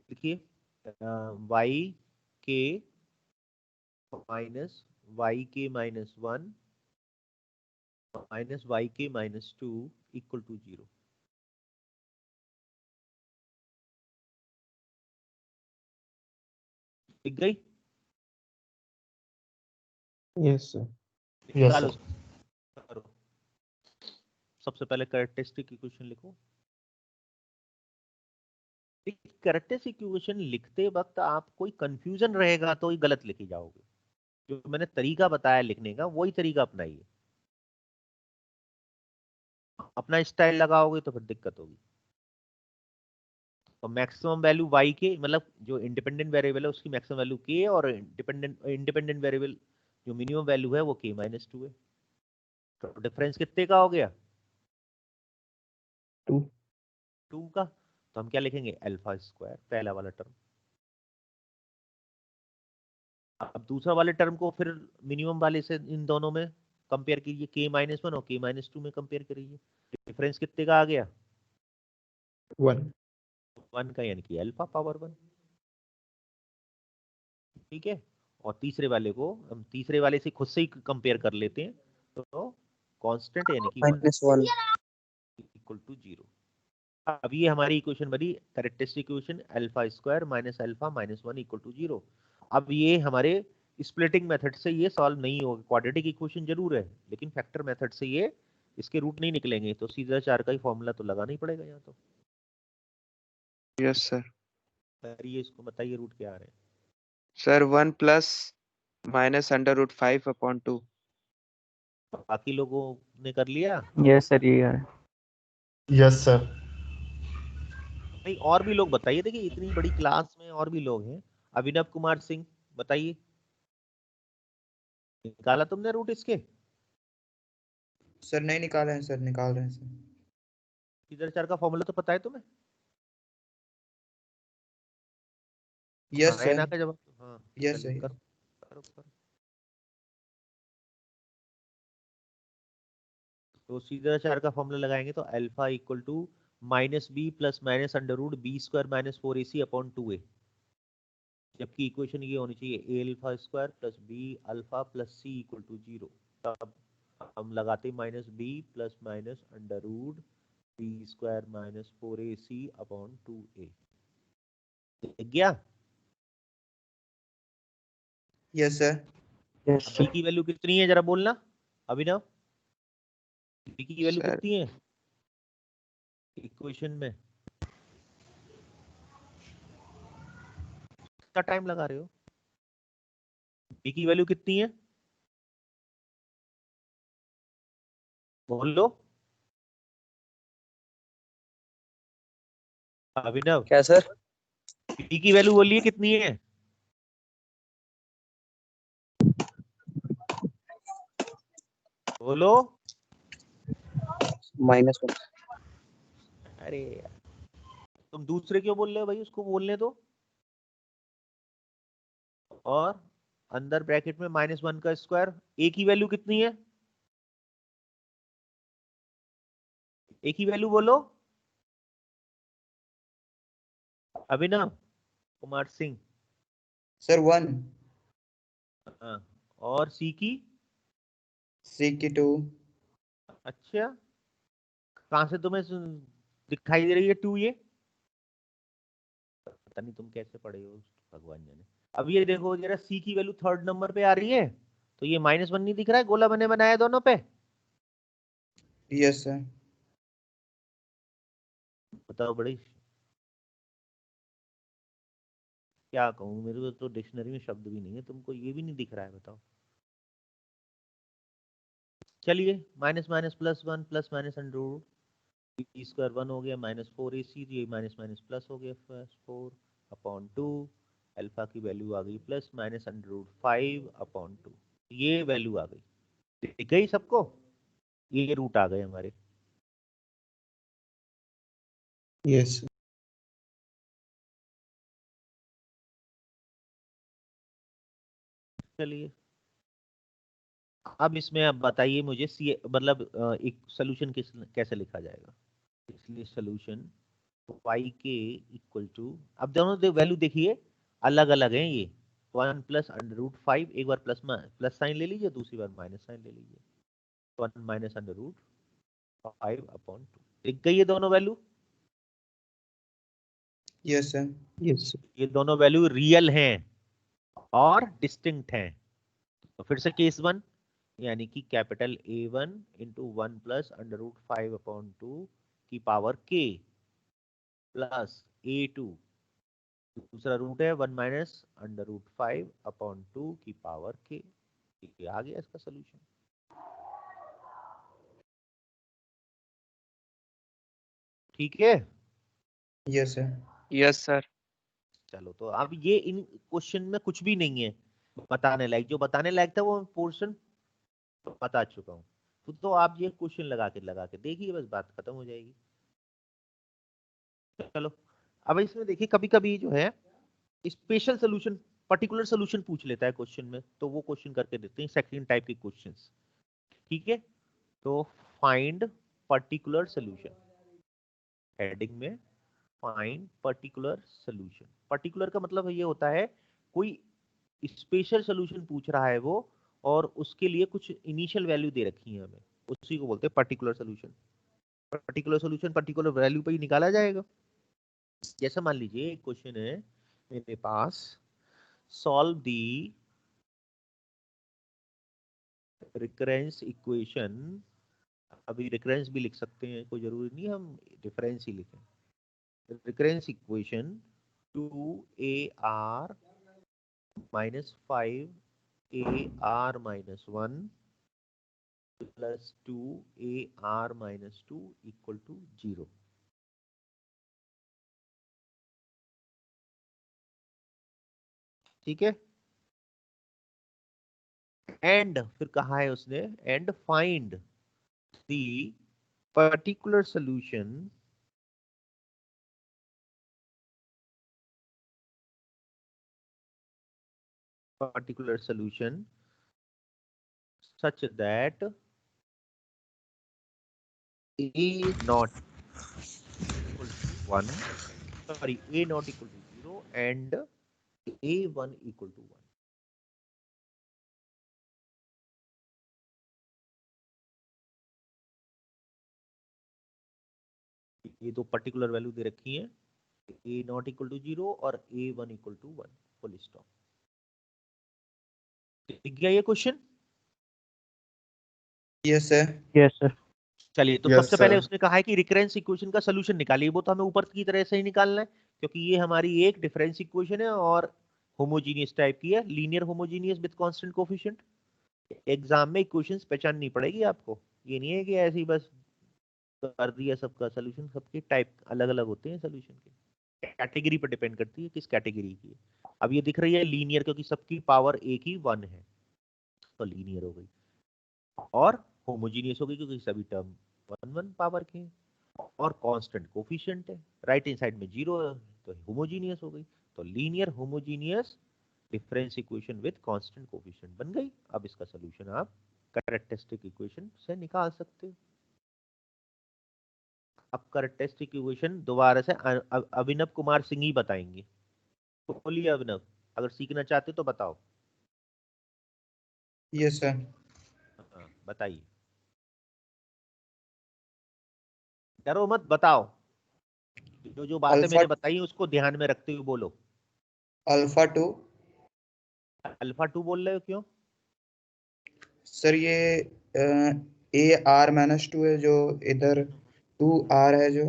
Speaker 2: देखिए y के माइनस y के-1 माइनस y के-2 इक्वल टू 0। दिख गई?
Speaker 5: yes sir
Speaker 2: निकालो
Speaker 3: सर।
Speaker 2: करो। सबसे पहले कैरेक्टरिस्टिक इक्वेशन लिखो। कैरेक्टरिस्टिक इक्वेशन लिखते वक्त आप कोई कंफ्यूजन रहेगा तो ही गलत लिखी जाओगे। जो मैंने तरीका बताया लिखने का वही तरीका अपनाइए, अपना स्टाइल लगाओगे तो फिर दिक्कत होगी। तो मैक्सिमम वैल्यू y के, मतलब जो इंडिपेंडेंट वेरिएबल है उसकी मैक्सिमम वैल्यू k, और इंडिपेंडेंट वेरिएबल जो मिनिमम वैल्यू है वो k-2 है। तो डिफरेंस कितने का हो गया?
Speaker 5: 2
Speaker 2: 2 का। तो हम क्या लिखेंगे? अल्फा स्क्वायर, पहला वाला टर्म। अब दूसरा वाले टर्म को फिर मिनिमम वाले से इन दोनों में कंपेयर कीजिए, k-1 और k-2 में कंपेयर करिए, डिफरेंस कितने का आ गया?
Speaker 5: 1
Speaker 2: 1 का, यानी कि अल्फा पावर 1। ठीक है, और तीसरे वाले को हम तीसरे वाले से खुद से ही कंपेयर कर लेते हैं, तो कांस्टेंट यानी कि 1
Speaker 4: -1।
Speaker 2: Equal to 0। अब ये हमारी इक्वेशन बनी characteristic equation alpha square minus alpha minus 1 equal to 0। अब ये हमारे स्प्लिटिंग मेथड से ये सॉल्व नहीं होगा, क्वाड्रेटिक इक्वेशन जरूर है लेकिन फैक्टर मेथड से ये इसके रूट नहीं निकलेंगे तो सीधा 4 का ही फॉर्मूला तो लगाना ही पड़ेगा यहाँ तो।
Speaker 1: Yes sir.
Speaker 2: करिए इसको, बताइए रूट क्या आ रहे हैं।
Speaker 1: Sir 1 plus minus under root 5/2।
Speaker 2: बाकी लोगों ने कर लिया?
Speaker 4: यस सर, ये है।
Speaker 3: Yes sir.
Speaker 2: नहीं, और भी लोग बताइए, देखिए इतनी बड़ी क्लास में और भी लोग हैं। अभिनव कुमार सिंह बताइए, निकाला तुमने रूट इसके?
Speaker 1: सर नहीं निकाले हैं सर, निकाल रहे हैं सर।
Speaker 2: सीधा 4 का फॉर्मूला तो पता है तुम्हें?
Speaker 1: यस
Speaker 2: हाँ या ना
Speaker 1: सर।
Speaker 2: का जवाब? हाँ
Speaker 1: यस
Speaker 2: चलिए
Speaker 1: सर।
Speaker 2: करो करो करो। तो सीधा 4 का फॉर्मूला लगाएंगे तो alpha equal to minus B plus minus under root B square minus 4ac upon 2a, जबकि इक्वेशन ये होनी चाहिए A alpha square plus B alpha plus C equal to 0। तब हम लगाते minus B plus minus under root B square minus 4ac upon 2a। दिख गया?
Speaker 1: Yes sir.
Speaker 4: Yes
Speaker 2: अब बी की वैल्यू कितनी है जरा बोलना अभिनव, बी की वैल्यू
Speaker 1: सर
Speaker 2: कितनी है इक्वेशन में? कितना टाइम लगा रहे हो? बी की वैल्यू कितनी है बोल लो अभिनव।
Speaker 4: क्या सर?
Speaker 2: बी की वैल्यू बोलिए कितनी है? बोलो।
Speaker 4: -1।
Speaker 2: अरे यार, तुम दूसरे क्यों बोल रहे हो भाई, उसको बोलने दो। और अंदर ब्रैकेट में -1 का स्क्वायर, ए की वैल्यू कितनी है? ए की वैल्यू बोलो अभिनव कुमार सिंह।
Speaker 1: सर 1।
Speaker 2: हाँ, और सी की?
Speaker 1: सी की 2।
Speaker 2: अच्छा, कहां से तुम्हें दिखाई दे रही है 2 ये? पता नहीं तुम कैसे पढ़े हो, भगवान जाने। अब ये देखो जरा, सी की वैल्यू 3rd नंबर पे आ रही है, तो ये -1 नहीं दिख रहा है, गोला मैंने बनाया दोनों पे।
Speaker 1: Yes sir.
Speaker 2: बताओ बड़ी, क्या कहूँ, मेरे को तो डिक्शनरी में शब्द भी नहीं है, तुमको ये भी नहीं दिख रहा है, बताओ। चलिए minus minus plus 1 plus minus under root B square 1 हो गया माइनस 4ac, ये माइनस माइनस प्लस हो गया 4 अपॉन 2। अल्फा की वैल्यू आ गई plus minus under root 5 upon 2, ये वैल्यू आ गई। दिख गई सबको? ये रूट आ गए हमारे।
Speaker 5: Yes.
Speaker 2: चलिए अब इसमें अब बताइए मुझे सी मतलब एक सोल्यूशन कैसे लिखा जाएगा। इसलिए सोल्यूशन y के इक्वल टू, अब दोनों वैल्यू देखिए अलग अलग हैं ये। 1 प्लस अंडर रूट 5, एक बार प्लस साइन ले लीजिए, दूसरी बार माइनस साइन ले लीजिए। 1 माइनस अंडर रूट 5 अपॉन 2, दिख गई ये दोनों वैल्यू?
Speaker 1: Yes sir.
Speaker 5: Yes.
Speaker 2: ये दोनों वैल्यू रियल हैं और डिस्टिंक्ट हैं। तो फिर से केस 1, यानी कि capital A1 into 1 plus under root 5 upon 2 की पावर k प्लस A2, दूसरा रूट है 1 माइनस अंडर रूट 5 अपॉन 2 की पावर k। ये आ गया इसका सोल्यूशन। ठीक है?
Speaker 1: Yes sir. Yes sir.
Speaker 2: चलो तो अब ये इन क्वेश्चन में कुछ भी नहीं है बताने लायक, जो बताने लायक था वो पोर्शन बता चुका हूँ। तो आप ये क्वेश्चन लगा के देखिए, बस बात खत्म हो जाएगी। चलो अब इसमें देखिए, कभी कभी जो है स्पेशल सोल्यूशन, पर्टिकुलर सोल्यूशन पूछ लेता है क्वेश्चन में, तो वो क्वेश्चन करके देखते हैं, सेकंड टाइप के क्वेश्चंस। ठीक है, तो फाइंड पर्टिकुलर सोल्यूशन, हेडिंग में फाइंड पर्टिकुलर सोल्यूशन। पर्टिकुलर का मतलब ये होता है कोई स्पेशल सोल्यूशन पूछ रहा है वो, और उसके लिए कुछ इनिशियल वैल्यू दे रखी है हमें, उसी को बोलते हैं particular solution. Particular solution particular value पे ही निकाला जाएगा। जैसे मान लीजिए एक क्वेश्चन है मेरे पास, सॉल्व दी recurrence equation अभी रिकरेंस भी लिख सकते हैं, कोई जरूरी नहीं हम डिफरेंस ही लिखें। Recurrence equation 2ar minus 5ar minus 1 plus 2ar minus 2 equal to 0। ठीक है। एंड फिर कहा है उसने, and find the particular solution such that a not equal to 1, sorry, a not equal to 0 and a1 equal to 1। ये दो particular value दे रखी है, a नॉट इक्वल टू 0 और a1 equal to 1, full stop. दिख गया ये question?
Speaker 5: Yes sir.
Speaker 4: Yes sir.
Speaker 2: चलिए, तो
Speaker 3: Yes,
Speaker 2: सबसे पहले
Speaker 3: sir.
Speaker 2: उसने कहा है कि रिकरेंस इक्वेशन का सोल्यूशन निकालिए। वो तो हमें ऊपर की तरह से ही निकालना है, क्योंकि ये हमारी एक डिफरेंस इक्वेशन है और होमोजीनियस टाइप की है, linear homogeneous with constant coefficient. Exam में इक्वेशंस पहचाननी पड़ेगी आपको, ये नहीं है कि ऐसे ही बस कर दिया सबका सोल्यूशन। सबके टाइप अलग अलग होते हैं सोल्यूशन के, कैटेगरी पर डिपेंड करती है किस कैटेगरी की है। अब ये दिख रही है लीनियर, क्योंकि सबकी पावर एक ही 1 है, तो लीनियर हो गई। और होमोजीनियस हो गई क्योंकि सभी टर्म 1 पावर के हैं, और कांस्टेंट कोफिशिएंट है, राइट हैंड साइड में 0 है, तो होमोजीनियस हो गई। तो linear homogeneous difference equation with constant coefficient बन गई। अब इसका सॉल्यूशन आप कैरेक्टरिस्टिक इक्वेशन से निकाल सकते हो। अब कैरेक्टरिस्टिक इक्वेशन दोबारा से अभिनव कुमार सिंह ही बताएंगे। बोलिए अभिनव, अगर सीखना चाहते हो तो बताओ।
Speaker 5: Yes sir.
Speaker 2: हाँ, बताइए, डरो मत, बताओ। जो जो बातें
Speaker 5: अल्फा
Speaker 2: मैंने बताई उसको ध्यान में रखते हुए बोलो।
Speaker 5: अल्फा 2
Speaker 2: अल्फा 2 बोल रहे हो, क्यों?
Speaker 5: सर, ये ए आर माइनस 2 है, जो इधर 2 आर है जो।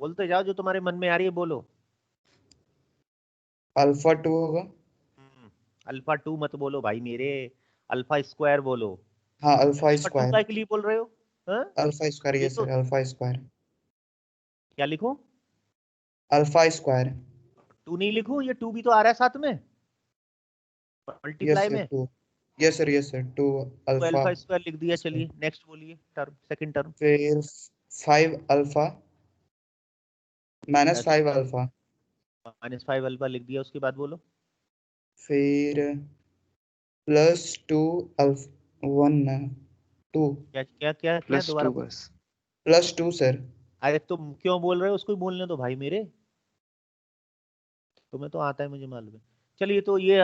Speaker 2: बोलते जाओ, जो तुम्हारे मन में आ रही है बोलो।
Speaker 5: अल्फा 2 होगा।
Speaker 2: अल्फा 2 मत बोलो भाई मेरे, अल्फा स्क्वायर बोलो।
Speaker 5: हाँ, अल्फा
Speaker 2: अल्फा 2
Speaker 5: स्क्वायर।
Speaker 2: का के लिए बोल रहे हो? हाँ?
Speaker 5: अल्फा स्क्वायर,
Speaker 2: ये
Speaker 5: यस
Speaker 2: तो
Speaker 5: सर, अल्फा स्क्वायर।
Speaker 2: क्या लिखूं?
Speaker 5: Alpha square.
Speaker 2: 2 नहीं लिखूं? ये 2 भी तो आ रहा है साथ में
Speaker 5: यस
Speaker 2: मल्टीप्लाई
Speaker 5: सर
Speaker 2: में।
Speaker 5: 2। यस सर 2
Speaker 2: तो
Speaker 5: अल्फा
Speaker 2: अल्फा स्क्वायर लिख दिया।
Speaker 5: स्क्वायर।
Speaker 2: चलिए नेक्स्ट बोलिए, टर्म, सेकंड टर्म।
Speaker 5: फिर 5 अल्फा माइनस 5 अल्फा।
Speaker 2: -5 अल्फा लिख दिया, उसके बाद बोलो।
Speaker 5: फिर प्लस 2 अल्फा 1 2
Speaker 2: क्या क्या क्या क्या
Speaker 1: प्लस
Speaker 2: दोबारा
Speaker 1: 2
Speaker 2: बोलो।
Speaker 1: बस।
Speaker 5: Plus 2 sir.
Speaker 2: अरे तुम क्यों बोल रहे हो? उसको ही बोलने दो भाई मेरे, तुम्हें तो आता है, मुझे मालूम है। चलिए, तो ये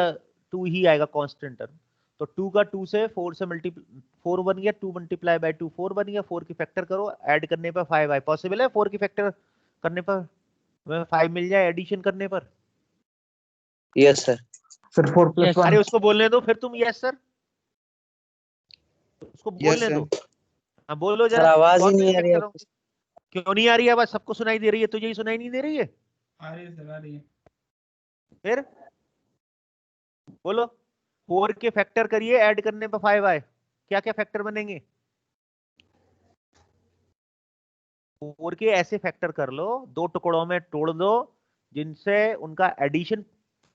Speaker 2: 2 ही आएगा कांस्टेंट टर्म। तो 2 का 2 से 4 से मल्टीप्लाई, 4 बन गया, 2 मल्टीप्लाई बाय 2 4 बन गया। 4 की फैक्टर करो, ऐड करने पर 5 आए। पॉसिबल है 4 की फैक्टर करने पर 5 मिल जाए एडिशन करने पर?
Speaker 4: Yes sir.
Speaker 3: सर 4 + 1।
Speaker 2: अरे उसको बोलने दो फिर, तुम यस सर, उसको
Speaker 5: यस
Speaker 2: बोलने
Speaker 5: सर।
Speaker 2: दो। हाँ बोलो
Speaker 4: सर
Speaker 2: जरा,
Speaker 4: आवाज ही
Speaker 2: कौन
Speaker 4: नहीं
Speaker 2: सा
Speaker 4: आ रही
Speaker 2: चेक
Speaker 4: है
Speaker 2: करो।
Speaker 4: आपको।
Speaker 2: क्यों नहीं आ रही है आवाज? सबको सुनाई दे रही है, तुझे ही सुनाई नहीं दे रही है?
Speaker 3: आ रही है सर, आ रही है।
Speaker 2: फिर बोलो। 4 के फैक्टर करिए, ऐड करने पर 5 आए, क्या क्या फैक्टर बनेंगे? 4 के ऐसे फैक्टर कर लो, 2 टुकड़ों में तोड़ दो, जिनसे उनका एडिशन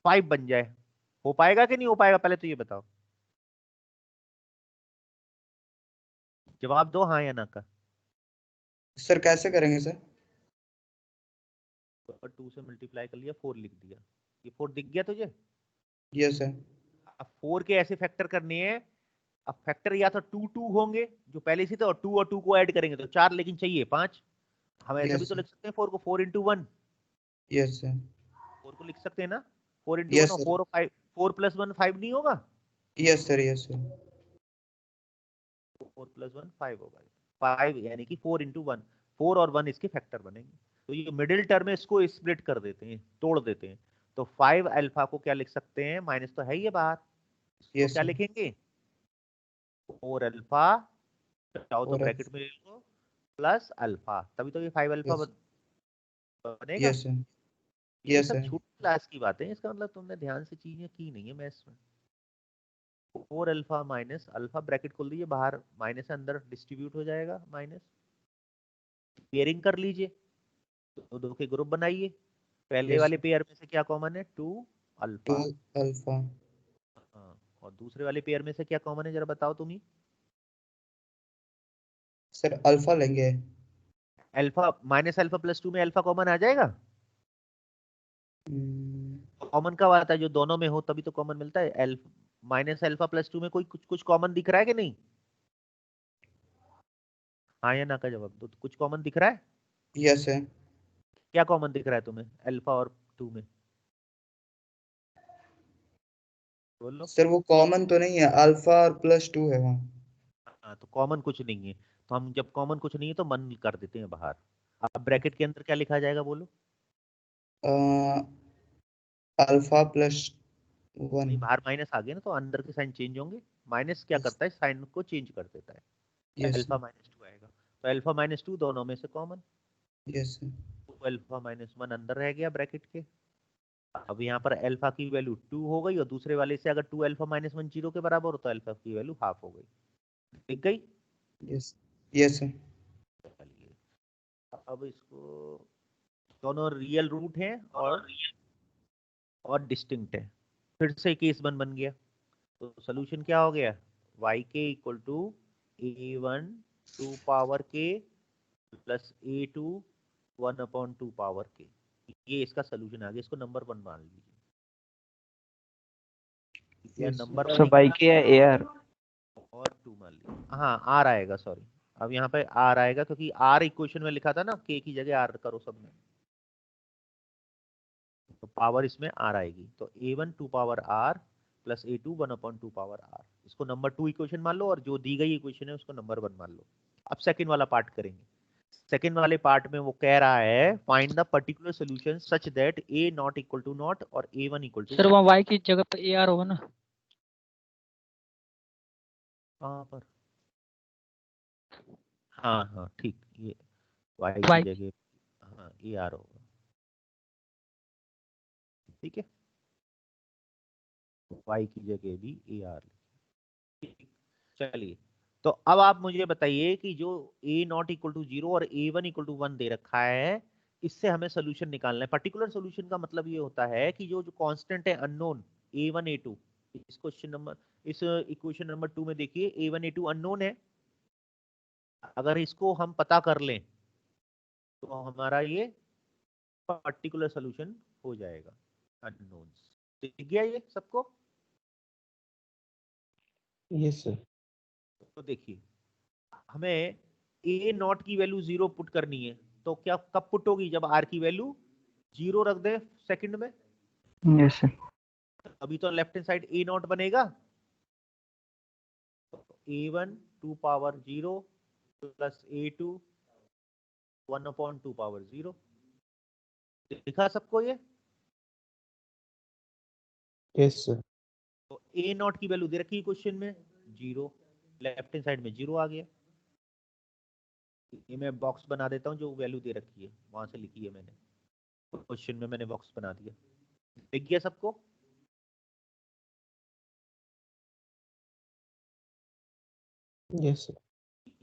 Speaker 2: 5 बन जाए। हो पाएगा कि नहीं हो पाएगा, पहले तो ये बताओ, जवाब दो हाँ या ना का।
Speaker 5: सर कैसे करेंगे सर?
Speaker 2: 2 से मल्टीप्लाई कर लिया, 4 लिख दिया, ये 4 दिख गया तुझे?
Speaker 5: Yes sir.
Speaker 2: अब 4 के ऐसे फैक्टर करने हैं। अब फैक्टर या तो 2 2 होंगे जो पहले से थे, और 2 और 2 को ऐड करेंगे तो 4, लेकिन चाहिए 5। हम ऐसे भी
Speaker 5: यस
Speaker 2: तो
Speaker 5: सर।
Speaker 2: लिख सकते हैं 4 को, 4 इंटू 1,
Speaker 5: यस सर।
Speaker 2: 4 को लिख सकते हैं ना, 4 इंटू 1,
Speaker 5: यस
Speaker 2: और
Speaker 5: सर।
Speaker 2: 4 और 5, 4 + 1 5 नहीं होगा?
Speaker 5: Yes sir. Yes sir.
Speaker 2: 4 + 1 5 होगा। 5 यानी कि 4 इंटू 1, 4 और 1 इसके फैक्टर बनेंगे। तो ये मिडिल टर्म है, इसको स्प्लिट कर देते हैं, तोड़ देते हैं। तो 5 अल्फा को क्या लिख सकते हैं, माइनस तो है ही है बाहर, इसको
Speaker 5: यस
Speaker 2: क्या
Speaker 5: सर।
Speaker 2: लिखेंगे? 4 अल्फा चाहो तो
Speaker 5: और
Speaker 2: ब्रैकेट में ले लो प्लस अल्फा, तभी तो ये 5 अल्फा
Speaker 5: Yes.
Speaker 2: बनेगा।
Speaker 5: यस सर,
Speaker 2: ये
Speaker 5: यस
Speaker 2: सब
Speaker 5: सर,
Speaker 2: छोटी क्लास की बातें हैं, इसका मतलब तुमने ध्यान से चीजें की नहीं है मैथ्स में। 4 अल्फा माइनस अल्फा, ब्रैकेट खोल दीजिए, बाहर माइनस अंदर डिस्ट्रीब्यूट हो जाएगा माइनस। पेयरिंग कर लीजिए, तो दो के ग्रुप बनाइए, पहले
Speaker 5: Yes,
Speaker 2: वाले
Speaker 5: sir.
Speaker 2: पेयर में से क्या कॉमन है? 2
Speaker 5: टू
Speaker 2: अल्फा।
Speaker 5: अल्फा।
Speaker 2: हाँ, और दूसरे वाले पेयर में से क्या कॉमन है जरा बताओ तुम ही।
Speaker 5: सर अल्फा लेंगे।
Speaker 2: अल्फा माइनस अल्फा प्लस 2 में अल्फा कॉमन आ जाएगा। कॉमन कब आता है? जो दोनों में हो तभी तो कॉमन मिलता है। अल्फा माइनस अल्फा प्लस 2 में कोई कुछ कॉमन दिख रहा है कि नहीं? हाँ या ना का जवाब दो। तो कुछ कॉमन दिख रहा है?
Speaker 5: Yes sir.
Speaker 2: क्या कॉमन दिख रहा है तुम्हें अल्फा और 2 में? बोलो।
Speaker 5: सर वो कॉमन तो नहीं है, अल्फा और प्लस 2 है वहाँ।
Speaker 2: हाँ, तो कॉमन कुछ नहीं है, तो हम जब कॉमन कुछ नहीं है तो मन कर देते हैं बाहर। अब ब्रैकेट के अंदर क्या लिखा जाएगा बोलो?
Speaker 5: Alpha plus 1।
Speaker 2: नहीं, बाहर माइनस आ गया ना, तो अंदर के साइन चेंज होंगे। माइनस क्या करता है? साइन को चेंज कर देता है।
Speaker 5: यस
Speaker 2: अल्फा माइनस 2 आएगा, तो अल्फा माइनस 2 दोनों में से कॉमन।
Speaker 5: Yes sir.
Speaker 2: तो अल्फा माइनस 1 अंदर रह गया ब्रैकेट के। अब यहाँ पर अल्फा की वैल्यू 2 हो गई, और दूसरे वाले से अगर 2 अल्फा माइनस 1 0 के बराबर हो तो अल्फा की वैल्यू हाफ हो गई। दिख गई?
Speaker 5: Yes yes sir.
Speaker 2: चलिए, अब इसको, दोनों रियल रूट हैं और डिस्टिंक्ट है। फिर से केस बन गया, तो सोल्यूशन क्या हो गया? y के इक्वल टू a1 2 पावर के प्लस a2 1 अपॉन 2 पावर के। ये इसका सोल्यूशन आ गया। इसको नंबर 1 मान लीजिए। या
Speaker 5: Yes,
Speaker 2: नंबर
Speaker 6: सर बाई के है एआर
Speaker 2: और 2 मान लीजिए। हाँ, आर आएगा, सॉरी। अब यहाँ पे आर आएगा, क्योंकि आर इक्वेशन में लिखा था ना, के की जगह आर करो सब में, तो पावर इसमें आर आएगी। तो a1 2 power R plus a2 1 upon 2 power R. इसको नंबर 2 इक्वेशन मान लो, और जो दी गई इक्वेशन है उसको नंबर 1 मान लो। अब सेकंड वाला पार्ट करेंगे। सेकंड वाले पार्ट में वो कह रहा है find the particular solution such that a naught equal to naught और a1 इक्वल टू
Speaker 6: सर वहाँ वाई की जगह पे एआर होगा ना?
Speaker 2: कहाँ पर? हाँ हाँ ठीक, ये y की
Speaker 6: वाई
Speaker 2: जगह हाँ ए आर होगा। ठीक है, y की जगह भी ए आर। चलिए, तो अब आप मुझे बताइए कि जो a नॉट इक्वल टू 0 और a1 इक्वल टू 1 दे रखा है, इससे हमें सोल्यूशन निकालना है। पर्टिकुलर सोल्यूशन का मतलब ये होता है कि जो जो कांस्टेंट है अननोन a1 a2, इस क्वेश्चन नंबर, इस इक्वेशन नंबर 2 में देखिए a1 a2 अननोन है। अगर इसको हम पता कर लें तो हमारा ये पर्टिकुलर सोल्यूशन हो जाएगा। अननोन्स दिख गया ये सबको?
Speaker 5: Yes sir.
Speaker 2: तो देखिए, हमें ए नॉट की वैल्यू 0 पुट करनी है, तो क्या कब पुट होगी? जब आर की वैल्यू 0 रख दे सेकंड में।
Speaker 6: Yes sir.
Speaker 2: अभी तो left hand side A not बनेगा, a1 2 power 0 plus a2 1 upon 2 power 0। दिखा सबको ये?
Speaker 5: Yes sir.
Speaker 2: तो ए नॉट की वैल्यू दे रखी है क्वेश्चन में 0, लेफ्ट हैंड साइड में 0 आ गया। ये मैं बॉक्स बना देता हूँ, जो वैल्यू दे रखी है वहां से लिखी है मैंने, क्वेश्चन में मैंने बॉक्स बना दिया। दिख गया सबको?
Speaker 5: Yes sir.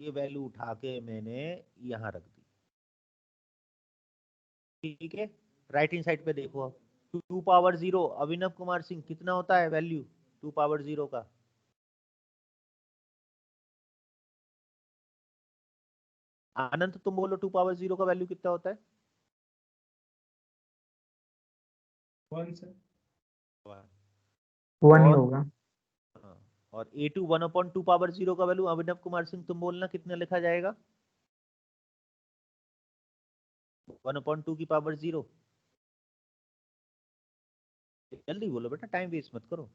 Speaker 2: ये वैल्यू उठा के मैंने यहाँ रख दी। ठीक है, राइट हैंड साइड पे देखो। अब 2 पावर 0 अभिनव कुमार सिंह कितना होता है वैल्यू 2 पावर 0 का? अनंत तुम बोलो 2 पावर 0 का वैल्यू कितना होता है?
Speaker 3: 1 सर।
Speaker 6: 1 ही
Speaker 2: और
Speaker 6: होगा।
Speaker 2: हाँ, और a2 1 अपॉन 2 पावर 0 का वैल्यू अभिनव कुमार सिंह तुम बोलना कितना लिखा जाएगा? 1 अपॉन 2 की पावर 0। जल्दी बोलो बेटा, टाइम वेस्ट मत करो।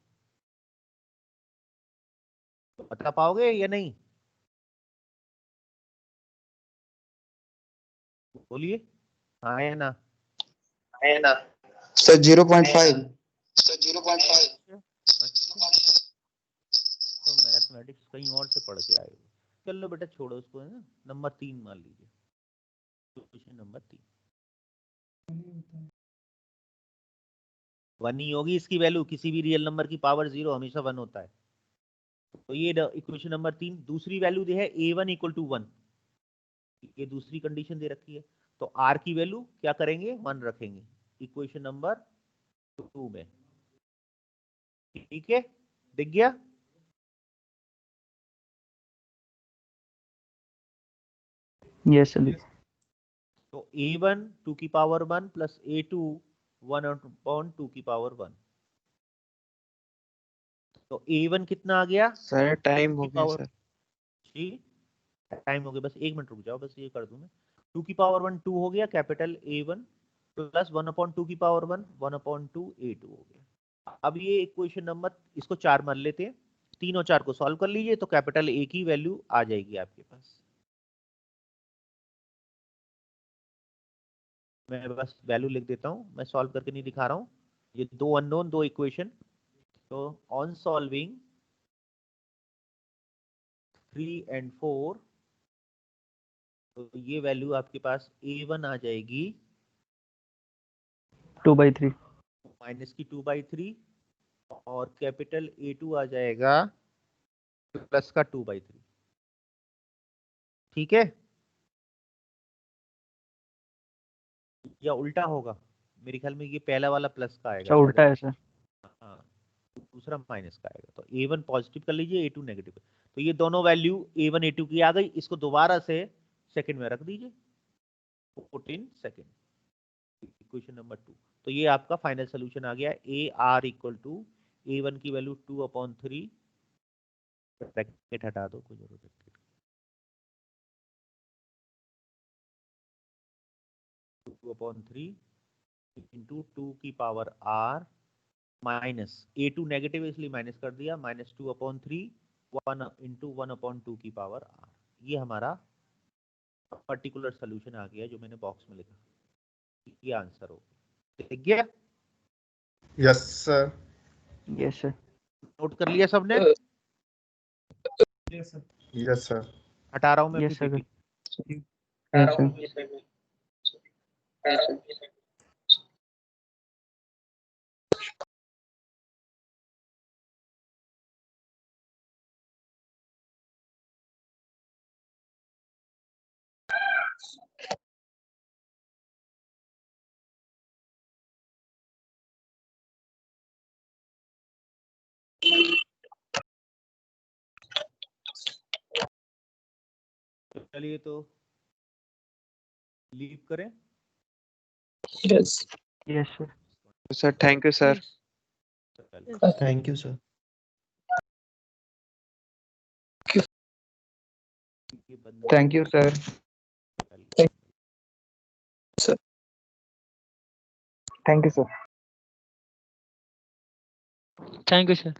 Speaker 2: बता पाओगे या नहीं? बोलिए हाँ या ना।
Speaker 5: सर 0.5।
Speaker 2: अच्छा, तो मैथ मैथमेटिक्स कहीं और से पढ़ के आए हो। चलो बेटा छोड़ो उसको, है ना। नंबर 3 मान लीजिए, क्वेश्चन नंबर 3। 1 ही होगी इसकी वैल्यू, किसी भी रियल नंबर की पावर 0 हमेशा 1 होता है। तो ये इक्वेशन नंबर 3, दूसरी वैल्यू दी है a1 इक्वल टू 1, ये दूसरी कंडीशन दे रखी है। तो r की वैल्यू क्या करेंगे, 1 रखेंगे इक्वेशन नंबर 2 में। ठीक है, दिख गया।
Speaker 6: Yes sir.
Speaker 2: तो a1 2 की पावर 1 प्लस a2 1 अपॉन 2 की पावर 1। तो a1 कितना आ गया
Speaker 5: सर टाइम हो
Speaker 2: की
Speaker 5: गया
Speaker 2: पावर,
Speaker 5: सर।
Speaker 2: जी टाइम हो गया, बस 1 मिनट रुक जाओ, बस ये कर दूं मैं। 2 की पावर 1 2 हो गया कैपिटल A1 प्लस 1 अपॉन 2 की पावर 1 1 अपॉन 2 A2 हो गया। अब ये इक्वेशन नंबर, इसको 4 मान लेते हैं, 3 और 4 को सॉल्व कर लीजिए तो कैपिटल A की वैल्यू आ जाएगी आपके पास। मैं बस वैल्यू लिख देता हूं, मैं सॉल्व करके नहीं दिखा रहा हूं। ये 2 अननोन 2 इक्वेशन, तो ऑन सॉल्विंग 3 and 4, तो ये वैल्यू आपके पास A1 आ जाएगी
Speaker 6: 2/3।
Speaker 2: माइनस की 2/3 और कैपिटल A2 आ जाएगा प्लस का 2/3। ठीक है, या उल्टा होगा, मेरे ख्याल में ये पहला वाला प्लस का आएगा
Speaker 6: अच्छा उल्टा है सर।
Speaker 2: हाँ, दूसरा माइनस का आएगा। तो A1 पॉजिटिव कर लीजिए, A2 नेगेटिव। तो ये दोनों वैल्यू A1 A2 की आ गई, इसको दोबारा से सेकंड में रख दीजिए, 14 सेकंड, इक्वेशन नंबर 2। तो ये आपका फाइनल सोल्यूशन आ गया, AR इक्वल टू A1 की वैल्यू 2/3, ब्रैकेट हटा दो, कोई जरूरत नहीं, 2/3 इंटू 2 की power R minus A2 negative इसलिए माइनस कर दिया, माइनस 2/3 1 इंटू 1/2 की पावर R। ये हमारा पर्टिकुलर सोल्यूशन आ गया जो मैंने बॉक्स में लिखा, ये आंसर हो ठीक गया।
Speaker 3: Yes sir.
Speaker 6: Yes sir.
Speaker 2: Note कर लिया सबने?
Speaker 3: Yes sir.
Speaker 2: हटा रहा हूं मैं
Speaker 6: yes sir.
Speaker 2: PPT।
Speaker 6: Yes sir.
Speaker 2: चलिए तो लीव करें।
Speaker 6: Yes sir.
Speaker 5: Sir thank you sir.
Speaker 7: Thank you sir.
Speaker 2: ये बंदा
Speaker 6: thank you sir. Thank you sir. Thank you sir.